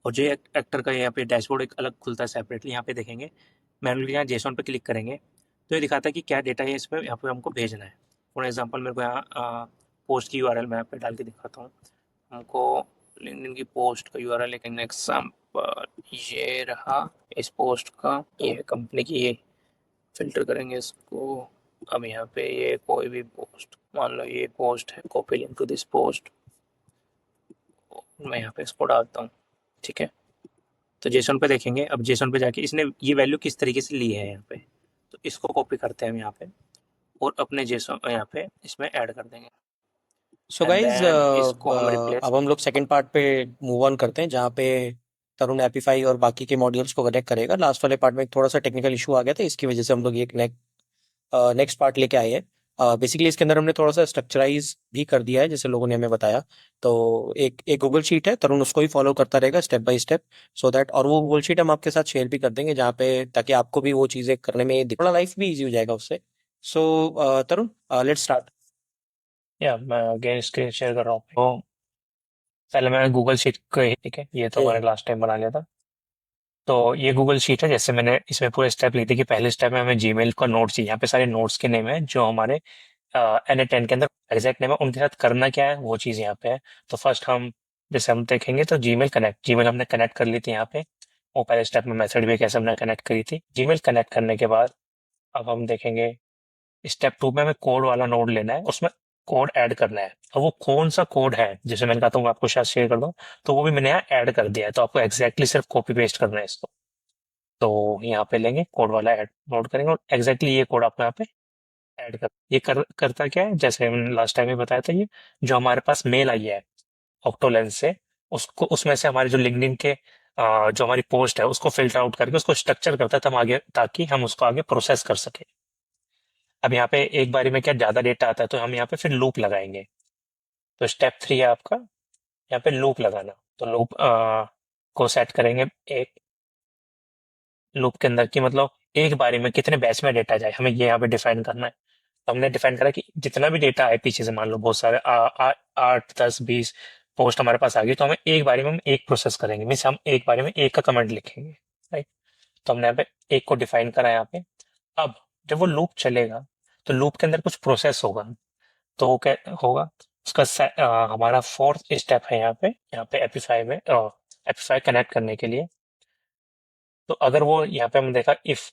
और जो एक्टर का यहाँ पे डैशबोर्ड एक अलग खुलता है सेपरेटली, यहाँ पे देखेंगे मैनुअली, यहाँ जेसॉन पे क्लिक करेंगे तो ये दिखाता है कि क्या डेटा है इस पर, यहाँ पे हमको भेजना है। फॉर एग्जांपल मेरे को यहाँ पोस्ट की URL मैं यहाँ पे डाल के दिखाता हूँ। हमको लिंक्डइन की पोस्ट का URL, लेकिन एग्जांपल ये रहा इस पोस्ट का, ये कंपनी की, ये फिल्टर करेंगे इसको। अब यहाँ पे ये कोई भी पोस्ट, मान लो ये पोस्ट है, copy link to this post, मैं यहाँ पे इसको डालता हूँ, ठीक है। तो जेसन पे देखेंगे, अब जेसन पे जाके इसने ये वैल्यू किस तरीके से ली है यहाँ पे, तो इसको कॉपी करते हैं हम यहाँ पे और अपने जेसन यहाँ पे इसमें ऐड कर देंगे। सो And गाइज then इसको हम replace- अब हम लोग सेकंड पार्ट पे मूव ऑन करते हैं, जहाँ पे तरुण एपीफाई और बाकी के मॉड्यूल्स को कनेक्ट करेगा। लास्ट वाले पार्ट में एक थोड़ा सा टेक्निकल इशू आ गया था, इसकी वजह से हम लोग ये नेक्स्ट पार्ट लेके आए हैं। बेसिकली इसके अंदर हमने थोड़ा सा स्ट्रक्चराइज भी कर दिया है, जैसे लोगों ने हमें बताया। तो एक गूगल शीट है, तरुण उसको ही फॉलो करता रहेगा step by step, so that, और वो गूगल शीट हम आपके साथ शेयर भी कर देंगे, जहाँ पे ताकि आपको भी वो चीज़ें करने में थोड़ा लाइफ भी ईजी हो जाएगा उससे। सो तरुण, लेट्स स्टार्ट। या मैं अगेन स्क्रीन शेयर कर रहा हूँ। तो पहले मैं गूगल शीट को, ठीक है, ये तो मैंने लास्ट टाइम बना लिया था। तो ये गूगल शीट है, जैसे मैंने इसमें पूरे स्टेप लिखे थे कि पहले स्टेप में हमें जीमेल का नोट्स चाहिए। यहाँ पे सारे नोट्स के नेम है जो हमारे N10 के अंदर एग्जैक्ट नेम है, उनके साथ करना क्या है वो चीज़ यहाँ पे है। तो फर्स्ट हम जैसे हम देखेंगे तो जीमेल हमने कनेक्ट कर ली थी यहाँ पे। वो पहले स्टेप में मेथड भी कैसे हमने कनेक्ट करी थी। जीमेल कनेक्ट करने के बाद अब हम देखेंगे स्टेप 2 में हमें कोड वाला नोड लेना है, उसमें कोड ऐड करना है। अब वो कौन सा कोड है, जैसे मैंने कहा था मैं आपको शायद शेयर कर दूं, तो वो भी मैंने यहाँ ऐड कर दिया है। तो आपको एग्जैक्टली सिर्फ कॉपी पेस्ट करना है इसको। तो यहाँ पे लेंगे कोड वाला ऐड नोड करेंगे और एग्जैक्टली ये कोड आपको यहाँ पे ऐड करता क्या है, जैसे हमने लास्ट टाइम में बताया था, ये जो हमारे पास मेल आई है ऑक्टोलेंस से, उसको उसमें से हमारे जो लिंक्डइन के जो हमारी पोस्ट है उसको फिल्टर आउट करके उसको स्ट्रक्चर करता है, तो हम आगे ताकि हम उसको आगे प्रोसेस कर सके। अब यहाँ पे एक बारी में क्या ज्यादा डेटा आता है, तो हम यहाँ पे फिर लूप लगाएंगे। तो स्टेप 3 है आपका यहाँ पे लूप लगाना। तो लूप को सेट करेंगे एक लूप के अंदर की, मतलब एक बारी में कितने बैच में डेटा जाए, हमें ये यहाँ पे डिफाइन करना है। तो हमने डिफाइन करा कि जितना भी डेटा आए पीछे से, मान लो बहुत सारे 8 10 20 पोस्ट हमारे पास आ गई, तो हमें एक बारी में हम एक प्रोसेस करेंगे, मीन्स हम एक बारी में एक का कमेंट लिखेंगे, राइट। तो हमने यहाँ पे एक को डिफाइन करा है यहाँ पे। अब जब वो लूप चलेगा तो लूप के अंदर कुछ प्रोसेस होगा, तो वो क्या होगा, उसका हमारा फोर्थ स्टेप है यहाँ पे एपीफाई कनेक्ट करने के लिए। तो अगर वो यहाँ पे हमने देखा इफ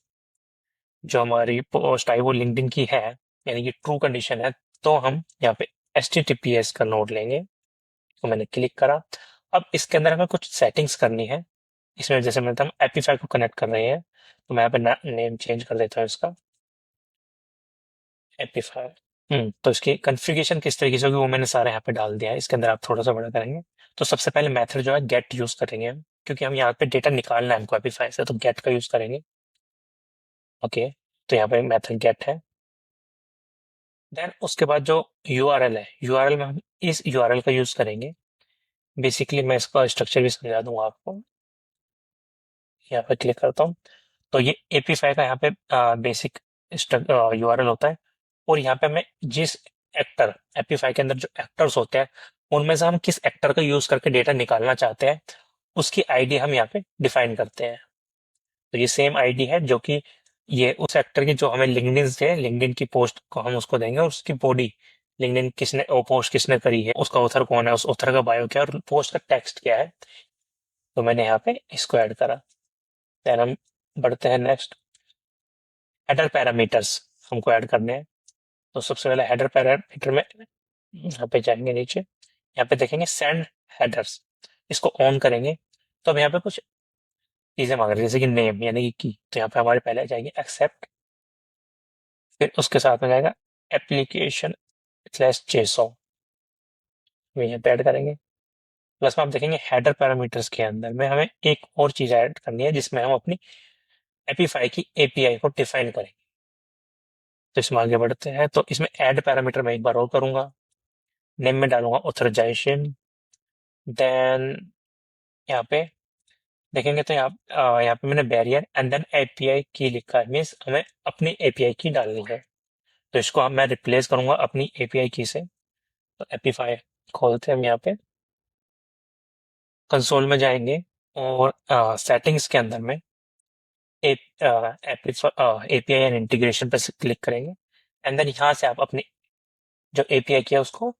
जो हमारी पोस्ट आई वो लिंक्डइन की है, यानी कि ट्रू कंडीशन है, तो हम यहाँ पे HTTPS का नोड लेंगे। तो मैंने क्लिक करा। अब इसके अंदर हमें कुछ सेटिंग्स करनी है। इसमें जैसे हम एपीफाई को कनेक्ट कर रहे हैं, तो मैं यहाँ पे नेम चेंज कर देता हूँ इसका, एपीफाई। तो इसकी कॉन्फ़िगरेशन किस तरीके से होगी वो मैंने सारा यहाँ पे डाल दिया है। इसके अंदर आप थोड़ा सा बड़ा करेंगे। तो सबसे पहले मेथड जो है गेट यूज करेंगे हम, क्योंकि हम यहाँ पे डेटा निकालना है हमको एपीफाई से, तो गेट का यूज करेंगे। ओके, तो यहाँ पे मेथड गेट है। देन उसके बाद जो यूआरएल है, यूआरएल में हम इस यूआरएल का यूज करेंगे। बेसिकली मैं इसका स्ट्रक्चर भी समझा दूंगा आपको। यहाँ पे क्लिक करता हूँ, तो ये एपीफाई का यहाँ पे बेसिक यूआरएल होता है। और यहाँ पे हमें जिस एक्टर एपीफाई के अंदर जो एक्टर्स होते हैं, उनमें से हम किस एक्टर का यूज करके डेटा निकालना चाहते हैं, उसकी आईडी हम यहाँ पे डिफाइन करते हैं। तो ये सेम आईडी है जो कि ये उस एक्टर की जो हमें लिंक्डइन से लिंक्डइन की पोस्ट को हम उसको देंगे, और उसकी बॉडी लिंक्डइन किसने वो पोस्ट किसने करी है, उसका ऑथर कौन है, उस ऑथर का बायो क्या है और पोस्ट का टेक्स्ट क्या है। तो मैंने यहाँ पे इसको ऐड करा। देन हम बढ़ते हैं नेक्स्ट, हेडर पैरामीटर्स हमको ऐड करने हैं। तो सबसे पहले हेडर पैरामीटर में यहाँ पे जाएंगे नीचे, यहाँ पे देखेंगे सेंड हेडर्स, इसको ऑन करेंगे। तो अब यहाँ पे कुछ चीजें मांग रही है, जैसे कि नेम यानी कि की। तो यहाँ पे हमारे पहले आ जाएंगे एक्सेप्ट, फिर उसके साथ में जाएगा एप्लीकेशन स्लैश जेसॉन, यहाँ पे ऐड करेंगे। प्लस में आप देखेंगे हेडर पैरामीटर्स के अंदर में हमें एक और चीज ऐड करनी है, जिसमें हम अपनी एपीफाई की एपीआई को डिफाइन करेंगे। तो इसमें आगे बढ़ते हैं। तो इसमें ऐड पैरामीटर मैं एक बार और करूंगा। नेम में डालूंगा ऑथराइजेशन। देन यहाँ पे देखेंगे तो यहाँ पे मैंने बैरियर एंड देन एपीआई की लिखा है, मीन्स हमें अपनी एपीआई की डालनी है। तो इसको मैं रिप्लेस करूंगा अपनी एपीआई की से। तो एपीफाई खोलते हैं हम, यहाँ पे कंसोल में जाएंगे और सेटिंग्स के अंदर में एपीआई एंड इंटीग्रेशन पर क्लिक करेंगे। एंड देन यहाँ से आप अपनी जो एपीआई की है उसको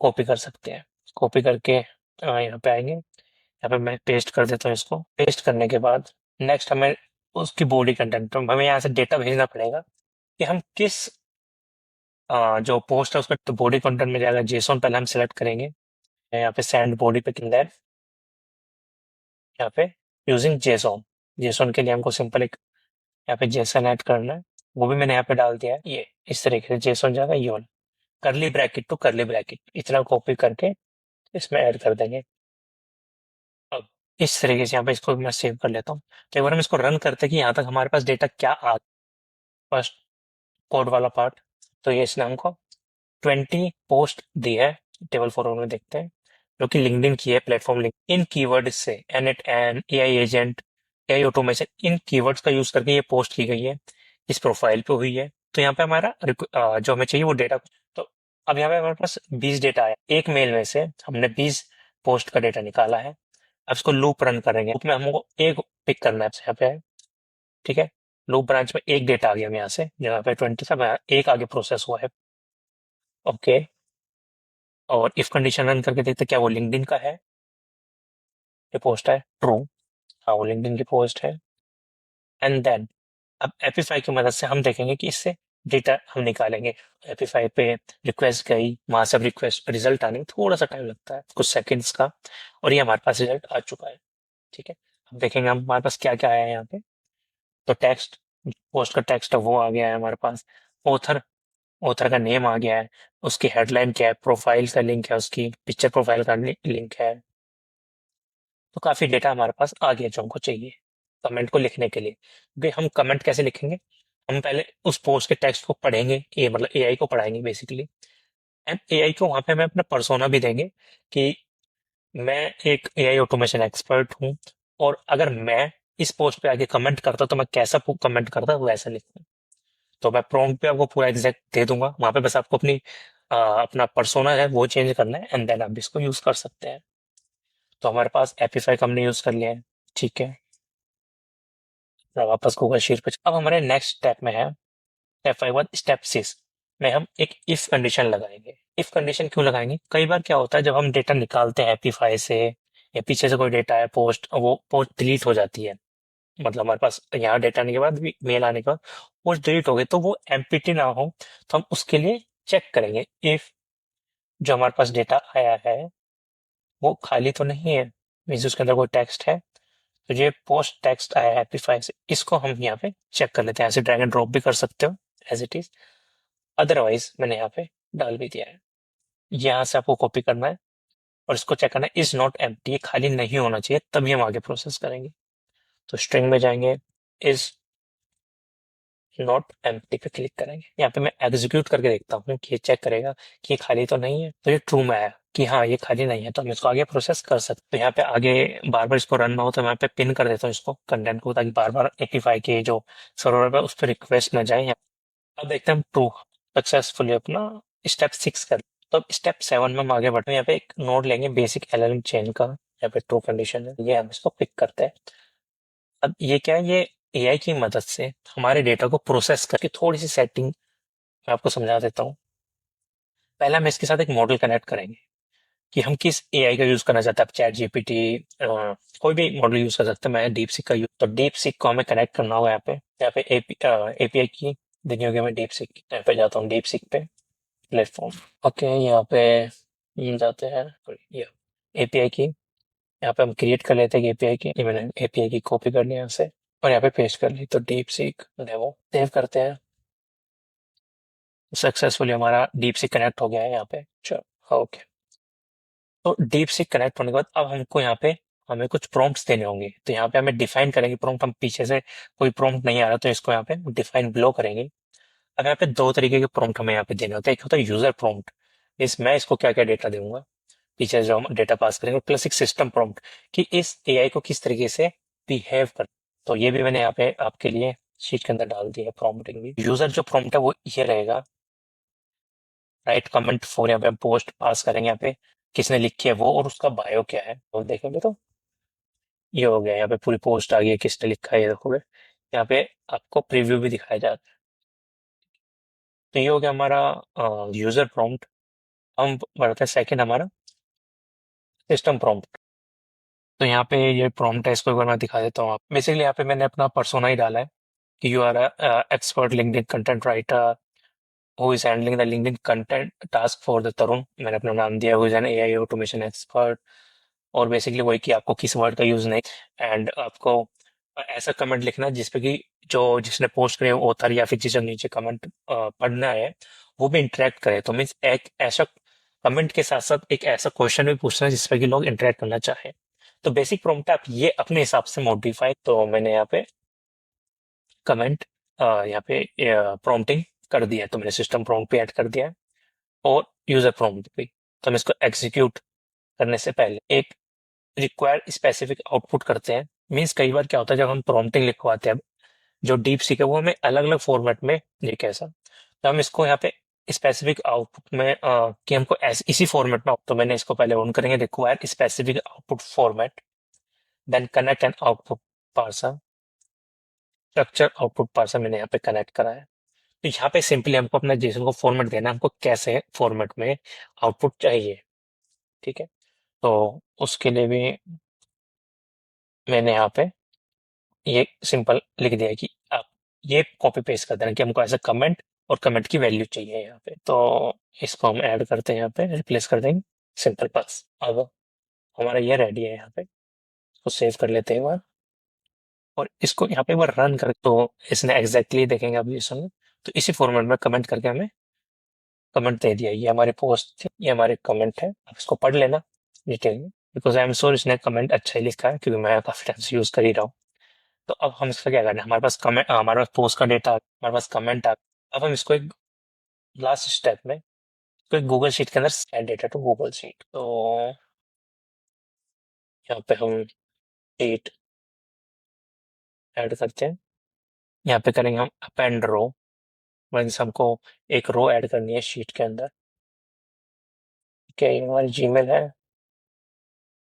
कॉपी कर सकते हैं। कॉपी करके यहाँ पे आएंगे, यहाँ पे मैं पेस्ट कर देता हूँ इसको। पेस्ट करने के बाद नेक्स्ट हमें उसकी बॉडी कंटेंट, हमें यहाँ से डेटा भेजना पड़ेगा कि हम किस जो पोस्ट है उसका। तो बॉडी कंटेंट में जाएगा जेसॉन, पहले हम सेलेक्ट करेंगे। यहाँ पे सेंड बॉडी पे क्लिक दें, यहाँ पे यूजिंग जेसॉन। जेसॉन के लिए हमको सिंपल एक यहाँ पे जेसन ऐड करना है, वो भी मैंने यहाँ पे डाल दिया है। ये इस तरीके से जेसॉन जाएगा, ये वाला curly bracket to curly bracket, इतना कॉपी करके इसमें ऐड कर देंगे। अब इस तरीके से यहाँ पे इसको मैं सेव कर लेता हूँ। तो एक बार हम इसको रन करते हैं कि यहाँ तक हमारे पास डेटा क्या आ, फर्स्ट कोड वाला पार्ट। तो ये इसने हमको 20 पोस्ट दी है, टेबल फॉरवर्ड में देखते हैं, जो कि लिंक्डइन की है, प्लेटफॉर्म लिंक। इन कीवर्ड से n8n an AI agent AI automation, इन कीवर्ड्स का यूज करके ये पोस्ट की गई है, इस प्रोफाइल पे हुई है। तो यहाँ पे हमारा जो हमें चाहिए वो डेटा। तो अब यहाँ पे हमारे पास 20 डेटा आया, एक मेल में से हमने 20 पोस्ट का डेटा निकाला है। अब इसको लूप रन करेंगे। लूप में हमको एक पिक करना है, यहाँ पे है, ठीक है। लूप ब्रांच में एक डेटा आ गया यहाँ से, यहाँ पे 20 था, एक आगे प्रोसेस हुआ है। ओके, और इफ कंडीशन रन करके देखते क्या वो लिंक्डइन का है। ये पोस्ट है ट्रू, हाँ वो लिंक्डइन की पोस्ट है। एंड देन अब एपीफाई की मदद से हम देखेंगे कि इससे डेटा हम निकालेंगे। एपीफाई पे रिक्वेस्ट गई, वहां से अब रिक्वेस्ट रिजल्ट आने में थोड़ा सा टाइम लगता है, कुछ सेकंड्स का, और ये हमारे पास रिजल्ट आ चुका है। ठीक है, अब देखेंगे हम हमारे पास क्या क्या आया है यहाँ पे। तो टेक्स्ट, पोस्ट का टेक्स्ट है वो आ गया है हमारे पास। ऑथर, ऑथर का नेम आ गया है, उसकी हेडलाइन क्या है, प्रोफाइल का लिंक है, उसकी पिक्चर प्रोफाइल का लिंक है। तो काफी डेटा हमारे पास आ गया जो हमको चाहिए कमेंट को लिखने के लिए। भाई हम कमेंट कैसे लिखेंगे, हम पहले उस पोस्ट के टेक्स्ट को पढ़ेंगे, ये मतलब एआई को पढ़ाएंगे बेसिकली। एंड एआई को वहां पे हमें अपना पर्सोना भी देंगे कि मैं एक एआई ऑटोमेशन एक्सपर्ट हूँ, और अगर मैं इस पोस्ट पे आके कमेंट करता तो मैं कैसा कमेंट करता वैसा लिखूँ। तो मैं प्रॉम्प्ट पे आपको पूरा एग्जैक्ट दे दूंगा, वहां पे बस आपको अपनी अपना पर्सोना है वो चेंज करना है, एंड देन आप इसको यूज कर सकते हैं। तो हमारे पास एपीफाई का हमने यूज कर लिया है। ठीक है, अब वापस गूगल शीट पे। अब हमारे नेक्स्ट स्टेप में है, स्टेप 5 बाद स्टेप 6 में हम एक इफ कंडीशन लगाएंगे। इफ कंडीशन क्यों लगाएंगे, कई बार क्या होता है जब हम डेटा निकालते हैं एपीफाई से, या पीछे से कोई डेटा है पोस्ट, वो पोस्ट डिलीट हो जाती है। मतलब हमारे पास यहाँ डेटा आने के बाद भी, मेल आने के बाद पोस्ट डिलीट हो गई, तो वो एम्प्टी ना हो, तो हम उसके लिए चेक करेंगे इफ जो हमारे पास डेटा आया है वो खाली तो नहीं है, मीन्स उसके अंदर कोई टेक्स्ट है। तो ये पोस्ट टेक्स्ट आया है एपीफाई से, इसको हम यहाँ पे चेक कर लेते हैं। ऐसे ड्रैग एंड ड्रॉप भी कर सकते हो एज इट इज, अदरवाइज मैंने यहाँ पे डाल भी दिया है। यहाँ से आपको कॉपी करना है और इसको चेक करना है इज नॉट एम्प्टी, खाली नहीं होना चाहिए, तभी हम आगे प्रोसेस करेंगे। तो स्ट्रिंग में जाएंगे, इज नॉट एम्प्टी पे क्लिक करेंगे। यहाँ पे मैं एग्जीक्यूट करके देखता हूँ कि ये चेक करेगा कि ये खाली तो नहीं है। तो ये ट्रू में आया कि हाँ ये खाली नहीं है, तो हम इसको आगे प्रोसेस कर सकते हैं। तो यहाँ पे आगे बार बार इसको रन ना हो, तो मैं यहाँ पे पिन कर देता हूँ इसको कंटेंट को, ताकि बार बार एपीफाई के जो सर्वर पे उस पर रिक्वेस्ट ना जाए। अब देखते हैं हम ट्रू सक्सेसफुली अपना स्टेप 6 कर। तो अब स्टेप 7 में हम आगे बढ़ते हैं। यहाँ पे एक नोड लेंगे बेसिक एलएलएम चेन का, यहाँ पे ट्रू कंडीशन है, ये हम इसको पिक करते हैं। अब ये क्या है, ये एआई की मदद से हमारे डेटा को प्रोसेस करके थोड़ी सी सेटिंग मैं आपको समझा देता हूँ। पहले हम इसके साथ एक मॉडल कनेक्ट करेंगे कि हम किस एआई का यूज करना चाहते हैं। आप चैट जीपीटी, कोई भी मॉडल यूज कर सकते हैं, मैं डीप सीक का यूज। तो डीप सीक को हमें कनेक्ट करना होगा। यहाँ पे एपीआई की देनी होगी हमें डीप सीक। यहाँ पे जाता हूँ डीप सीक पे, प्लेटफॉर्म। ओके, यहाँ पे जाते हैं, ये एपीआई की, यहाँ पे हम क्रिएट कर लेते हैं एपीआई की। ये मैंने एपीआई की कॉपी कर लिया यहाँ से और यहाँ पे पेस्ट कर ली। तो डीप सीक डेमो सेव करते हैं। सक्सेसफुली हमारा डीप सीक कनेक्ट हो गया है यहाँ पे। चलो ओके, तो डीप सीक कनेक्ट होने के बाद अब हमको यहाँ पे हमें कुछ प्रॉम्प्ट्स देने होंगे। तो यहाँ पे हमें डिफाइन करेंगे प्रॉम्प्ट। हम पीछे से कोई प्रॉम्प्ट नहीं आ रहा तो इसको यहाँ पे डिफाइन बिलो करेंगे। अब यहाँ पे दो तरीके के प्रॉम्प्ट हमें यहाँ पे देने होते हैं। एक होता है यूजर प्रॉम्प्ट, इस मैं इसको क्या क्या डेटा दूंगा पीछे जो हम डेटा पास करेंगे, प्लस एक सिस्टम प्रॉम्प्ट कि इस एआई को किस तरीके से बिहेव कर। तो ये भी मैंने यहाँ पे आपके लिए शीट के अंदर डाल दी है प्रॉम्प्टिंग भी। यूजर जो प्रॉम्प्ट है वो ये रहेगा, राइट कमेंट फॉर, यहाँ पे हम पोस्ट पास करेंगे, यहाँ पे किसने लिखी है वो और उसका बायो क्या है वो देखेंगे। तो ये हो गया, यहाँ पे पूरी पोस्ट आ गई है, किसने लिखा है ये देखोगे। यहाँ पे आपको प्रीव्यू भी दिखाया जाता है। तो ये हो गया हमारा यूजर प्रॉम्प्ट। हम बढ़ते हैं सेकंड हमारा सिस्टम प्रॉम्प्ट। तो यहाँ पे ये प्रॉम्प्ट है, इसको एक बार मैं दिखा देता हूँ। आप बेसिकली यहाँ पे मैंने अपना पर्सोना ही डाला है कि you are expert LinkedIn content writer who is handling the LinkedIn content task for the Tarun. मैंने अपना नाम दिया, who is an AI automation expert. और बेसिकली वही कि आपको किस वर्ड का यूज नहीं, एंड आपको ऐसा कमेंट लिखना है जिसपे कि जो जिसने पोस्ट करे ऑथर या फिर जिसे नीचे कमेंट पढ़ना है वो भी इंटरेक्ट करे। तो मीन्स एक ऐसा कमेंट के साथ साथ एक ऐसा क्वेश्चन भी पूछना है जिसपे कि लोग इंटरेक्ट करना चाहे। तो बेसिक प्रॉम्प्ट आप ये अपने हिसाब से मॉडिफाई। तो मैंने यहाँ पे कमेंट यहाँ पे प्रॉम्प्टिंग कर दिया है, तो मैंने सिस्टम प्रॉम्प्ट भी ऐड कर दिया है और यूजर प्रॉम्प्ट भी। तो हम इसको एग्जीक्यूट करने से पहले एक रिक्वायर स्पेसिफिक आउटपुट करते हैं। मीन्स कई बार क्या होता है जब हम प्रॉम्प्टिंग लिखवाते हैं, जो डीप सीक है वो हमें अलग अलग फॉर्मेट में ये कैसा, तो हम इसको यहाँ पे स्पेसिफिक आउटपुट में कि हमको इसी फॉर्मेट में। तो मैंने इसको पहले ऑन करेंगे, require specific output format, then connect and output parser, structure output parser मैंने यहाँ पे कनेक्ट करा है। तो यहाँ पे सिंपली हमको अपना जेसन को फॉर्मेट देना है, हमको कैसे फॉर्मेट में आउटपुट चाहिए। ठीक है, तो उसके लिए भी मैंने यहाँ पे ये सिंपल लिख दिया कि आप ये कॉपी पेस्ट कर देना कि हमको ऐसा कमेंट और कमेंट की वैल्यू चाहिए यहाँ पे। तो इसको हम ऐड करते हैं, यहाँ पे रिप्लेस कर देंगे, सिंपल बस। अब हमारा ये रेडी है। यहाँ पे इसको सेव कर लेते हैं एक बार और इसको यहाँ पे एक बार रन कर, तो इसने एग्जैक्टली देखेंगे अभी इसमें, तो इसी फॉर्मेट में कमेंट करके हमें कमेंट दे दिया। ये हमारी पोस्ट थी, ये हमारे कमेंट है। आप इसको पढ़ लेना डिटेल में, बिकॉज आई एम श्योर इसने कमेंट अच्छा ही लिखा है, क्योंकि मैं काफी टाइम से यूज कर ही रहा हूँ। तो अब हम इसका क्या करना है, हमारे पास कमेंट, हमारे पास पोस्ट का डेटा, हमारे पास कमेंट आ। अब हम इसको एक लास्ट स्टेप में, तो एक गूगल शीट के अंदर add data to Google sheet. तो यहाँ पे हम शीट ऐड करते हैं। यहाँ पे करेंगे हम अपेंड रो, मीन्स हमको एक रो ऐड करनी है शीट के अंदर। क्या ये हमारी जीमेल है,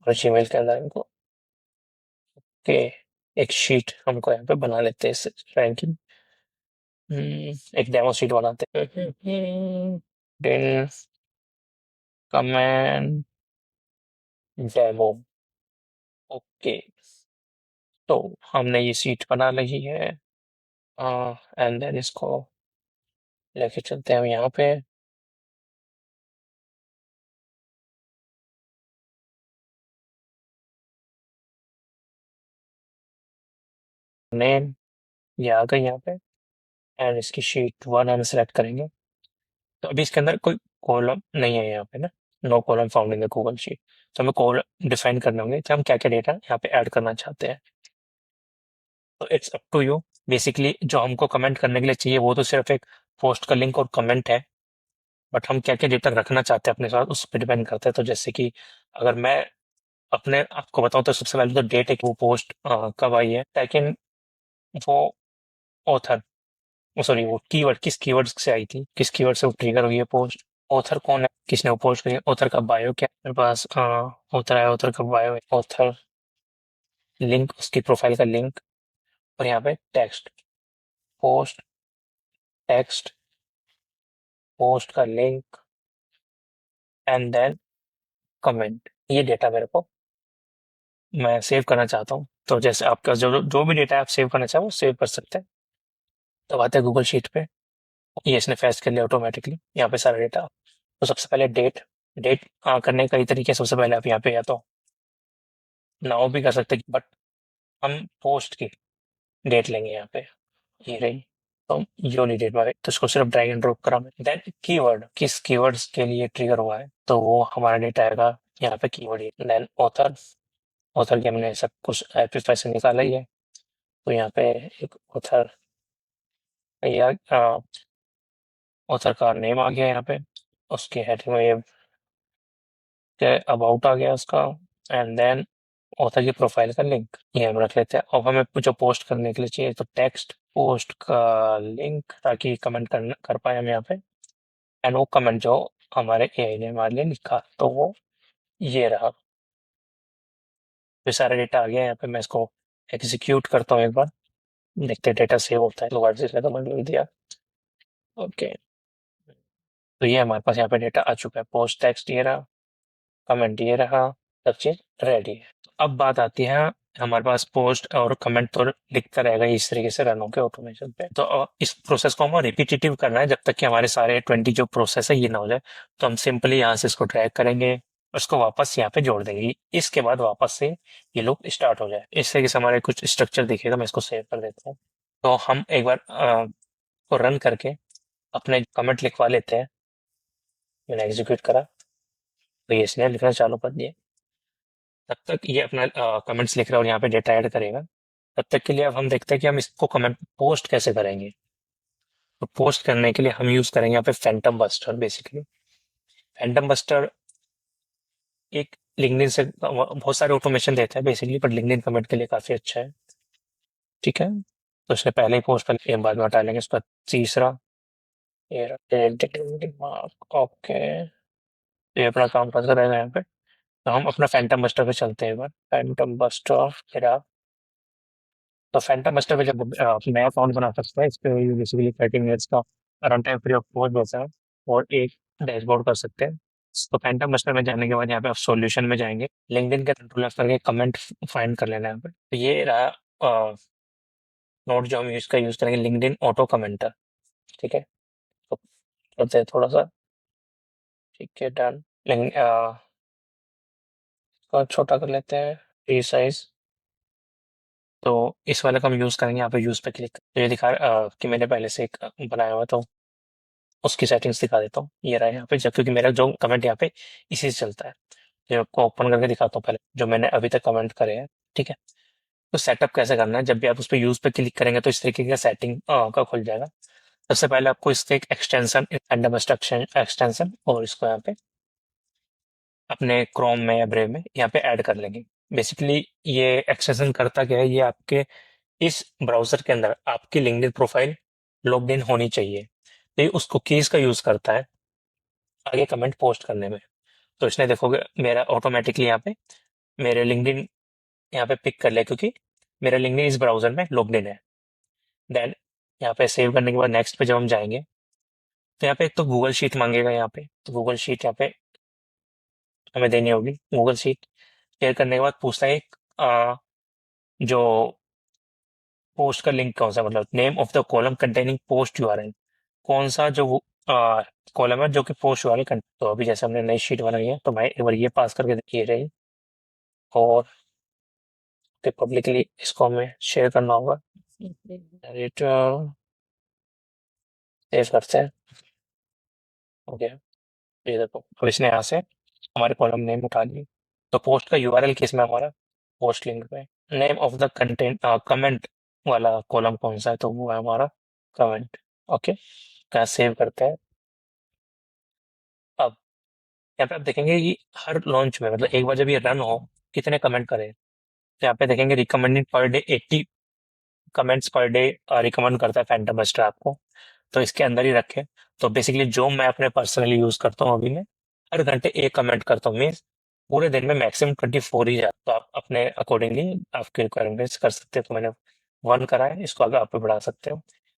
और जीमेल के अंदर हमको के एक शीट हमको यहाँ पे बना लेते हैं, इस रैंकिंग। एक डेमो शीट बनाते हैं। Then comment demo. ओके, तो हमने ये शीट बना ली है। एंड देन इसको लेके चलते हैं हम यहाँ पे। नेम ये आ गई यहाँ पे, एंड इसकी शीट 1 हम सेलेक्ट करेंगे। तो अभी इसके अंदर कोई कॉलम नहीं है यहाँ पे ना, no column found in the Google sheet. तो हमें कॉलम डिफाइन करने होंगे कि हम क्या क्या डेटा यहाँ पे ऐड करना चाहते हैं। तो it's up to you. Basically जो हमको कमेंट करने के लिए चाहिए वो तो सिर्फ एक पोस्ट का लिंक और कमेंट है, बट हम क्या क्या डेटा रखना चाहते हैं अपने साथ उस पर डिपेंड करता है। तो जैसे कि अगर मैं अपने आपको बताऊं, तो सबसे पहले तो डेट है कि वो पोस्ट कब आई है। सेकेंड, वो ऑथर, सॉरी वो कीवर्ड, किस कीवर्ड से आई थी, किस कीवर्ड से वो ट्रिगर हुई है पोस्ट। ऑथर कौन है, किसने वो पोस्ट करी, ऑथर का बायो क्या है मेरे पास, ऑथर है, ऑथर का बायो है, ऑथर लिंक, उसकी प्रोफाइल का लिंक, और यहाँ पे टेक्स्ट, पोस्ट टेक्स्ट, पोस्ट का लिंक, एंड देन कमेंट। ये डेटा मेरे को मैं सेव करना चाहता हूँ। तो जैसे आपका जो जो भी डेटा आप सेव करना चाहो वो सेव कर सकते हैं। तो आते हैं गूगल शीट पे, ये इसने फैच कर लिया ऑटोमेटिकली यहाँ पे सारा डेटा। तो सबसे पहले डेट, डेट करने के कई तरीके हैं। सबसे पहले आप यहाँ पे या तो नाउ भी कर सकते हैं, बट हम पोस्ट की डेट लेंगे यहाँ पे, ये रही। तो यो नहीं डेट मारे, तो इसको सिर्फ ड्रैग एंड ड्रॉप करा मैं। देन कीवर्ड, किस कीवर्ड्स के लिए ट्रिगर हुआ है, तो वो हमारा डेटा आएगा यहाँ पे कीवर्ड। देन ऑथर, ऑथर की हमने सब कुछ एपीफाई से निकाला ही है। तो यहाँ पे एक ऑथर, या ऑथर का नेम आ गया यहाँ पे, उसके हेडिंग में ये अबाउट आ गया उसका, एंड देन ऑथर की प्रोफाइल का लिंक ये हम रख लेते हैं। अब हमें जो पोस्ट करने के लिए चाहिए, तो टेक्स्ट पोस्ट का लिंक, ताकि कमेंट कर पाए हम यहाँ पे। एंड वो कमेंट जो हमारे एआई ने हमारे लिए लिखा, तो वो ये रहा। तो सारा डेटा आ गया यहाँ पे। मैं इसको एग्जीक्यूट करता हूँ एक बार, देखते हैं डेटा सेव होता है। तो वर्ड से कमेंट लिख दिया, ओके। तो ये हमारे पास यहाँ पे डेटा आ चुका है। पोस्ट टेक्स्ट ये रहा, कमेंट ये रहा, सब चीज रेडी है। अब बात आती है, हमारे पास पोस्ट और कमेंट तो लिखता रहेगा इस तरीके से रन होकर ऑटोमेशन पे। तो इस प्रोसेस को हमें रिपीटेटिव करना है जब तक कि हमारे सारे 20 जो प्रोसेस है ये ना हो जाए। तो हम सिंपली यहाँ से इसको ड्रैग करेंगे, उसको वापस यहाँ पे जोड़ देंगे। इसके बाद वापस से ये लूप स्टार्ट हो जाए। इस तरीके से हमारे कुछ स्ट्रक्चर दिखेगा। मैं इसको सेव कर देता हूँ। तो हम एक बार को रन करके अपने कमेंट लिखवा लेते हैं। मैंने एग्जीक्यूट करा, तो ये इसने लिखना चालू कर दिया। तब तक ये अपना कमेंट्स लिख रहा है और यहाँ पे डेटा ऐड करेगा। तब तक के लिए अब हम देखते हैं कि हम इसको कमेंट पोस्ट कैसे करेंगे। तो पोस्ट करने के लिए हम यूज करेंगे यहाँ पे Phantom buster. Basically Phantom buster एक लिंक्डइन से बहुत सारे ऑटोमेशन देता है बेसिकली, पर लिंक्डइन कमेंट के लिए काफी अच्छा है। ठीक है, तो इसने पहले ही पोस्ट कर, बाद में हटा लेंगे। उसका तीसरा ये ओके, ये अपना काम कर रहेगा यहाँ पे। तो हम अपना फैंटम बस्टर पे चलते हैं एक बार। फैंटम बस्टर मेरा, तो फैंटम बस्टर पे जब आप नया अकाउंट बना सकते हैं, इस पे बेसिकली 30 मिनट्स का run time free of cost देता है, और एक डैशबोर्ड कर सकते हैं। तो फैंटम मस्टर में जाने के बाद यहाँ पे आप सॉल्यूशन में जाएंगे, लिंक्डइन के कंट्रोल एफ करके कमेंट फाइंड कर लेना है यहाँ पे। तो ये रहा नोट जो हम यूज करेंगे, लिंक्डइन ऑटो कमेंटर। ठीक है, तो करते हैं थोड़ा सा। ठीक है, डन। लिंक छोटा कर लेते हैं, फ्री साइज। तो इस वाले का हम यूज करेंगे, यहाँ पे यूज पे क्लिक। तो ये दिखा कि मैंने पहले से एक बनाया हुआ, तो उसकी सेटिंग्स दिखा देता हूँ। ये रहा यहाँ पे, जब क्योंकि मेरा जो कमेंट यहाँ पे इसी से चलता है। ये आपको ओपन करके दिखाता हूँ पहले, जो मैंने अभी तक कमेंट करे हैं। ठीक है, तो सेटअप कैसे करना है, जब भी आप उस पर यूज पे क्लिक करेंगे तो इस तरीके का सेटिंग का खुल जाएगा। सबसे पहले आपको इससे एक एक्सटेंशन, रैंडम एक्सटेंशन, और इसको यहाँ पे अपने क्रोम में या ब्रेव में यहाँ पे ऐड कर लेंगे। बेसिकली ये एक्सटेंशन करता क्या है, ये आपके इस ब्राउजर के अंदर आपकी लिंक्डइन प्रोफाइल लॉग्ड इन होनी चाहिए। तो ये उस कुकीज का यूज करता है आगे कमेंट पोस्ट करने में। तो इसने देखोगे मेरा ऑटोमेटिकली यहाँ पे मेरे लिंक्डइन यहाँ पे पिक कर लिया, क्योंकि मेरा लिंक्डइन इस ब्राउजर में लॉग्ड इन है। देन यहाँ पे सेव करने के बाद नेक्स्ट पे जब हम जाएंगे, तो यहाँ पे एक तो गूगल शीट मांगेगा यहाँ पे। तो गूगल शीट यहाँ पे हमें देनी होगी। गूगल शीट शेयर करने के बाद पूछता है जो पोस्ट का लिंक कौन सा, मतलब name of the column containing post URL, कौन सा जो कॉलम है जो कि पोस्ट यूआरएल। तो अभी जैसे हमने नई शीट बनाई है, तो मैं एक बार ये पास करके देखिए रही, और पब्लिकली इसको हमें शेयर करना होगा। सेव करते हैं। ओके, ये देखो, अब इसने यहाँ से हमारे कॉलम नेम उठा ली। तो पोस्ट का यूआरएल किस में, हमारा पोस्ट लिंक में। Name of the content comment वाला कॉलम कौन सा है, तो वो है हमारा कमेंट। ओके, क्या सेव करते हैं। अब यहाँ पे आप देखेंगे कि हर लॉन्च में, मतलब एक बार जब ये रन हो, कितने कमेंट करें। तो यहाँ पे देखेंगे recommended per day 80 comments per day recommend करता है फैंटम बस्टर आपको। तो इसके अंदर ही रखें। तो बेसिकली जो मैं अपने पर्सनली यूज करता हूँ, अभी मैं हर घंटे एक कमेंट करता हूँ, मीन्स पूरे दिन में मैक्सिमम 24 ही जाता। तो आप अपने अकॉर्डिंगली आपके रिक्वायरमेंट्स कर सकते हो। तो मैंने 1 करा है, इसको आगे आप पे बढ़ा सकते हो।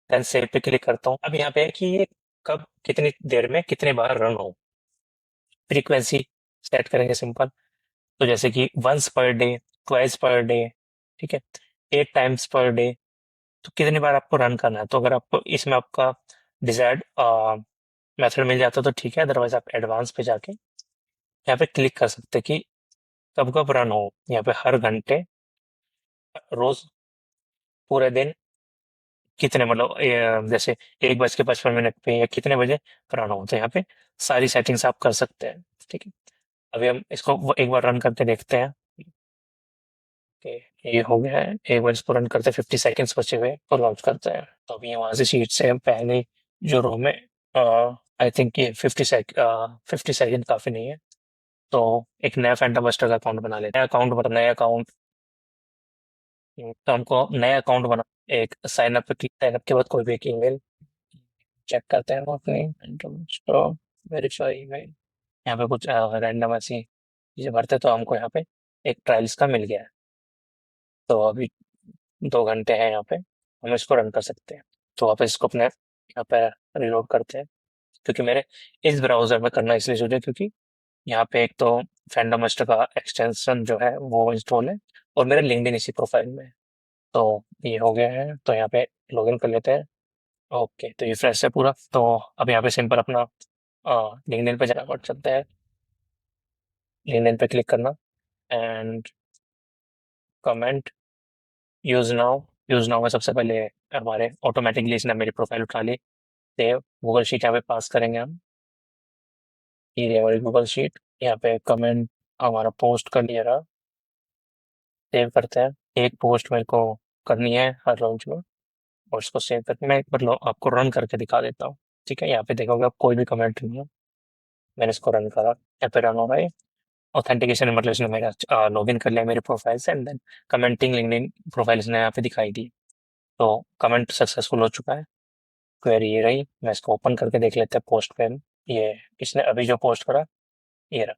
देन सेव पे क्लिक करता हूँ। अब यहाँ पे है कि ये कब कितनी देर में कितने बार रन हो, फ्रीक्वेंसी सेट करेंगे सिंपल। तो जैसे कि once per day, twice per day, ठीक है, 8 टाइम्स पर डे। तो कितनी बार आपको रन करना है। तो अगर आपको इसमें आपका डिजायर्ड मेथड मिल जाता तो ठीक है, अदरवाइज आप एडवांस पे जाके यहाँ पे क्लिक कर सकते हैं कि कब कब रन हो। यहाँ पे हर घंटे, रोज, पूरे दिन, कितने, मतलब जैसे 1:55 पे या कितने बजे रन हो। तो यहाँ पे सारी सेटिंग्स आप कर सकते हैं। ठीक है, अभी हम इसको एक बार रन करके देखते हैं। ये हो गया है, एक बार इसको रन करते हैं, 50 सेकेंड्स बचे हुए, और लॉन्च करते हैं। तो अभी वहां से शीट से हम पहले जो रो में, आई थिंक ये 50 सेकेंड काफी नहीं है। तो एक नया फैंटम बस्टर का अकाउंट बना लेते हैं। नया अकाउंट, तो हमको नया अकाउंट बना, एक साइन अप पे, साइन अप के बाद कोई भी एक ईमेल चेक करते हैं हम अपनी फैंटम बस्टर वेरीफाई ईमेल। यहाँ पे कुछ रैंडम ऐसी चीजें भरते, तो हमको यहाँ पे एक ट्रायल्स का मिल गया है। तो अभी 2 घंटे हैं यहाँ पे, हम इसको रन कर सकते हैं। तो वापस इसको अपने यहाँ पे रिलोड करते हैं, क्योंकि मेरे इस ब्राउजर में करना इसलिए जरूरी है, क्योंकि यहाँ पे एक तो फैंटम मास्टर का एक्सटेंशन जो है वो इंस्टॉल है, और मेरा लिंक्डइन इसी प्रोफाइल में है। तो ये हो गया है, तो यहाँ पे लॉगिन कर लेते हैं। ओके, तो ये फ्रेश है पूरा। तो अब यहाँ पे सिंपल अपना लिंक्डइन पे जाना पड़ सकता है, लिंक्डइन पे क्लिक करना, एंड कमेंट, यूज नाउ में सबसे पहले हमारे ऑटोमेटिकली इसने मेरी प्रोफाइल उठा ली। सेव गूगल शीट यहाँ पे पास करेंगे हम। ये हमारी गूगल शीट, यहाँ पे कमेंट हमारा पोस्ट कर लिया रहा। सेव करते हैं। एक पोस्ट मेरे को करनी है हर लॉन्च में, और इसको सेव करके मैं एक बार आपको रन करके दिखा देता हूँ। ठीक है, यहाँ पे देखोगे आप कोई भी कमेंट नहीं है। मैंने इसको रन करा, यहाँ पे रन हो रहा है। ऑथेंटिकेशन मतलब इसने मेरा लॉगिन कर लिया मेरे प्रोफाइल से, and then commenting LinkedIn profile इसने यहाँ पे दिखाई दी। तो कमेंट सक्सेसफुल हो चुका है। क्वेरी ये रही, मैं इसको ओपन करके देख लेते हैं पोस्ट पे। ये इसने अभी जो पोस्ट करा, ये रहा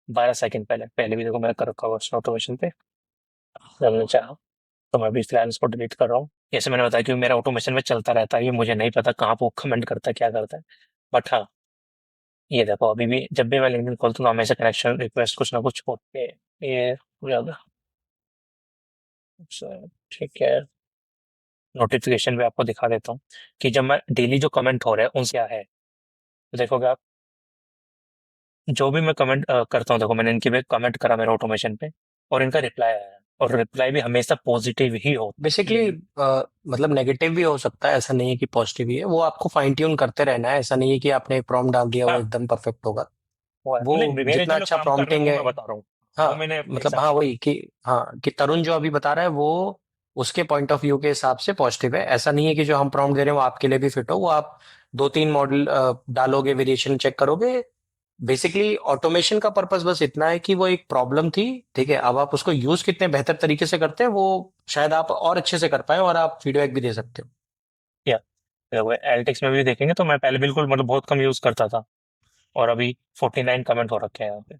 12 सेकंड पहले। पहले भी देखो मैं कर रखा हुआ ऑटोमेशन पे, जब मैंने चाहा। तो मैं अभी फिलहाल इसको डिलीट कर रहा हूँ। जैसे मैंने बताया कि मेरा ऑटोमेशन में चलता रहता है, ये मुझे नहीं पता कहाँ पे वो कमेंट करता है, क्या करता है। बट हाँ, ये देखो अभी भी जब भी मैं लिंक्डइन खोलता हूँ तो हमेशा कनेक्शन रिक्वेस्ट कुछ ना कुछ होते हैं। ये हो जाता। अच्छा, ठीक है। नोटिफिकेशन भी आपको दिखा देता हूँ कि जब मैं डेली जो कमेंट हो रहे हैं उनसे क्या है, तो देखोगे आप, जो भी मैं कमेंट करता हूँ, देखो मैंने इनकी भी कमेंट करा मेरे ऑटोमेशन पे और इनका रिप्लाई आया, और रिप्लाई भी हमेशा पॉजिटिव ही होता बेसिकली मतलब नेगेटिव भी हो सकता है, ऐसा नहीं है कि पॉजिटिव ही है। वो आपको फाइन ट्यून करते रहना है, ऐसा नहीं है कि आपने प्रॉम्प्ट डाल दिया है। वो हाँ, एकदम परफेक्ट होगा। वो है, वो नहीं मेरे जितना जो लोग अच्छा काम कर रहे हैं प्रॉम्प्टिंग वो है। मैं बता रहा हूँ, वो हाँ मैंने मतलब ऐसा। हाँ वही कि हाँ कि तरुण जो अभी बता रहा है वो उसके पॉइंट ऑफ व्यू के हिसाब से पॉजिटिव है। ऐसा नहीं है कि जो हम प्रॉम्प्ट दे रहे हैं वो आपके लिए भी फिट हो। वो आप दो तीन मॉडल डालोगे, वेरिएशन चेक करोगे। बेसिकली ऑटोमेशन का पर्पस बस इतना है कि वो एक प्रॉब्लम थी, ठीक है। अब आप उसको यूज कितने बेहतर तरीके से करते हैं वो शायद आप और अच्छे से कर पाए, और आप फीडबैक भी दे सकते हो। या एलटेक्स में भी देखेंगे तो मैं पहले बिल्कुल मतलब बहुत कम यूज करता था, और अभी 49 कमेंट हो रखे हैं यहाँ पे,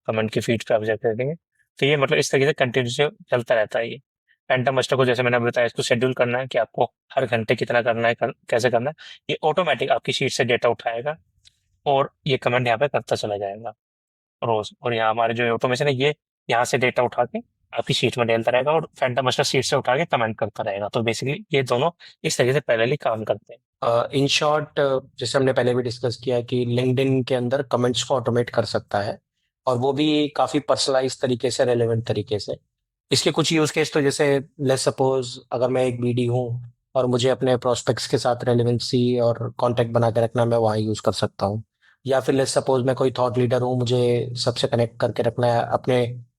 कमेंट की फीड पे आप जाकर देखेंगे। तो ये मतलब इस तरीके से कंटिन्यूस चलता रहता है ये। फैंटम मास्टर को जैसे मैंने बताया, इसको शेड्यूल करना है कि आपको हर घंटे कितना करना है, कैसे करना है। ये ऑटोमेटिक आपकी शीट से डेटा उठाएगा और ये कमेंट यहाँ पे करता चला जाएगा रोज। और यहाँ हमारे जो ऑटोमेशन है ये यहाँ से डेटा उठा के आपकी शीट में डालता रहेगा, और फैंटम मास्टर शीट से उठा के कमेंट करता रहेगा। तो बेसिकली ये दोनों इस तरीके से पैरेलली काम करते हैं। इन शॉर्ट, जैसे हमने पहले भी डिस्कस किया कि लिंक्डइन के अंदर कमेंट्स को ऑटोमेट कर सकता है, और वो भी काफी पर्सनलाइज तरीके से, रेलेवेंट तरीके से। इसके कुछ यूज केस तो जैसे लेट्स सपोज अगर मैं एक बीडी हूँ और मुझे अपने प्रोस्पेक्ट्स के साथ रेलेवेंसी और कांटेक्ट बना के रखना है, मैं वहाँ यूज कर सकता हूँ। या फिर लेट्स सपोज मैं कोई थॉट लीडर हूँ, मुझे सबसे कनेक्ट करके रखना है अपने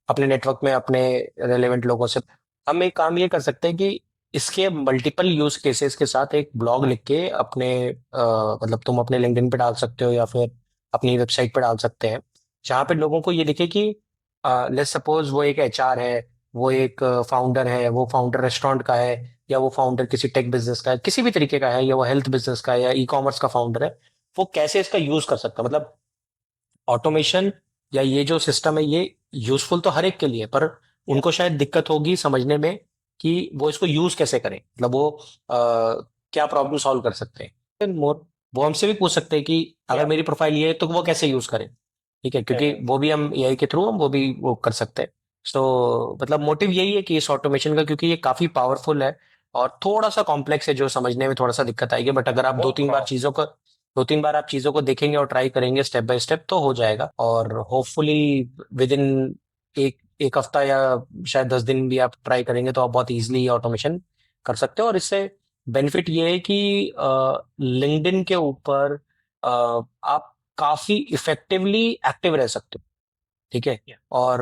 अपने नेटवर्क में अपने रेलेवेंट लोगों से। हम एक काम ये कर सकते हैं कि इसके मल्टीपल यूज केसेस के साथ एक ब्लॉग लिख के अपने मतलब तुम अपने लिंक्डइन पे डाल सकते हो या फिर अपनी वेबसाइट पे डाल सकते हैं, जहाँ पे लोगों को ये दिखे कि लेट्स सपोज वो एक एचआर है, वो एक फाउंडर है, वो फाउंडर रेस्टोरेंट का है, या वो फाउंडर किसी टेक बिजनेस का है, किसी भी तरीके का है, या वो हेल्थ बिजनेस का है या ई कॉमर्स का फाउंडर है। वो कैसे इसका यूज कर सकता है। मतलब ऑटोमेशन या ये जो सिस्टम है ये यूजफुल तो हर एक के लिए, पर या उनको शायद दिक्कत होगी समझने में कि वो इसको यूज कैसे करें। मतलब वो क्या प्रॉब्लम सॉल्व कर सकते हैं मोर। वो हमसे भी पूछ सकते हैं कि अगर या मेरी प्रोफाइल ये है तो वो कैसे यूज करें, ठीक है, क्योंकि वो भी हम एआई के थ्रू हम वो कर सकते हैं। तो मतलब मोटिव यही है कि इस ऑटोमेशन का, क्योंकि ये काफी पावरफुल है और थोड़ा सा कॉम्प्लेक्स है, जो समझने में थोड़ा सा दिक्कत आएगी, बट अगर आप बहुत दो तीन बार आप चीजों को देखेंगे और ट्राई करेंगे स्टेप बाय स्टेप तो हो जाएगा। और होपफुली विद इन एक एक हफ्ता या शायद 10 दिन भी आप ट्राई करेंगे तो आप बहुत इजीली ऑटोमेशन कर सकते हो। और इससे बेनिफिट ये है कि लिंक्डइन के ऊपर आप काफी इफेक्टिवली एक्टिव रह सकते हो, ठीक है। या और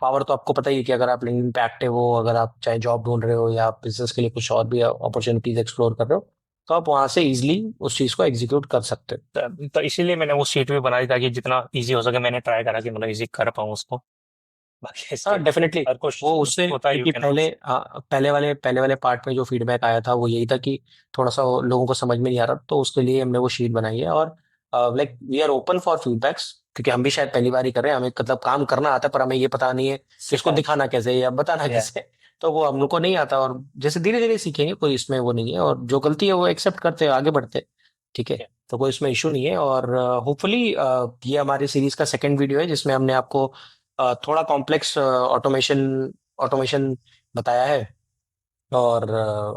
पावर तो आपको पता ही है कि अगर आप लिंक्डइन पे एक्टिव हो, अगर आप चाहे जॉब ढूंढ रहे हो या आप बिजनेस के लिए कुछ और भी अपॉर्चुनिटीज एक्सप्लोर कर रहे हो, तो आप वहां से इजिली उस चीज को एग्जीक्यूट कर सकते हो। तो इसीलिए मैंने वो शीट भी बनाई ताकि जितना इजी हो सके मैंने ट्राई करा कि मतलब इजी कर पाऊँ उसको। बाकी इसके हाँ डेफिनेटली। हर कुछ वो उससे होता है, यू क्योंकि कैन पहले वाले पार्ट में जो फीडबैक आया था वो यही था कि थोड़ा सा लोगों को समझ में नहीं आ रहा, तो उसके लिए हमने वो शीट बनाई है। और like we are open for feedbacks, क्योंकि हम भी शायद पहली बार ही कर रहे हैं, हमें मतलब काम करना आता है पर हमें ये पता नहीं है कि इसको दिखाना कैसे है या बताना या कैसे है। तो वो हम लोग को नहीं आता, और जैसे धीरे धीरे सीखेंगे, कोई इसमें वो नहीं है। और जो गलती है वो एक्सेप्ट करते हैं, आगे बढ़ते हैं, ठीक है। तो कोई इसमें इशू नहीं है। और होपफुली ये हमारी सीरीज का सेकंड वीडियो है जिसमें हमने आपको थोड़ा कॉम्प्लेक्स ऑटोमेशन ऑटोमेशन बताया है। और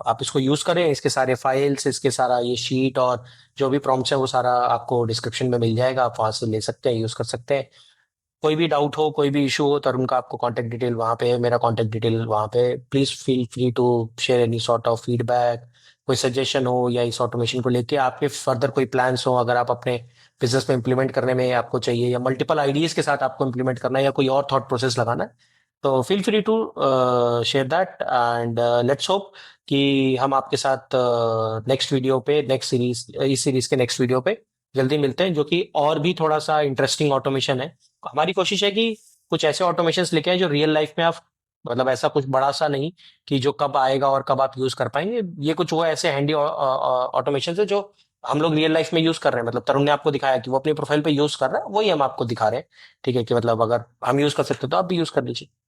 आप इसको यूज करें, इसके सारे फाइल्स, इसके सारा ये शीट और जो भी प्रॉम्प्ट्स है वो सारा आपको डिस्क्रिप्शन में मिल जाएगा, आप वहां से ले सकते हैं, यूज कर सकते हैं। कोई भी डाउट हो, कोई भी इशू हो, तो उनका आपको कांटेक्ट डिटेल वहाँ पे है, मेरा कांटेक्ट डिटेल वहाँ पे। Please feel free to share any sort of feedback, कोई सजेशन हो या इस ऑटोमेशन को लेके आपके फर्दर कोई प्लान्स हो, अगर आप अपने बिजनेस में इंप्लीमेंट करने में आपको चाहिए, या मल्टीपल आइडियाज के साथ आपको इंप्लीमेंट करना है, या कोई और थॉट प्रोसेस लगाना है, तो feel free to share that. And let's hope कि हम आपके साथ नेक्स्ट वीडियो पे, नेक्स्ट सीरीज, इस सीरीज के नेक्स्ट वीडियो पे जल्दी मिलते हैं, जो कि और भी थोड़ा सा इंटरेस्टिंग ऑटोमेशन है। हमारी कोशिश है कि कुछ ऐसे ऑटोमेशंस लेके आए जो रियल लाइफ में आप, मतलब ऐसा कुछ बड़ा सा नहीं कि जो कब आएगा और कब आप यूज कर पाएंगे। ये कुछ वो ऐसे हैंडी ऑटोमेशन है जो हम लोग रियल लाइफ में यूज कर रहे हैं। मतलब तरुण ने आपको दिखाया कि वो अपनी प्रोफाइल पे यूज कर रहा है, वही हम आपको दिखा रहे हैं, ठीक है। कि मतलब अगर हम यूज कर सकते हैं तो आप भी यूज कर लीजिए।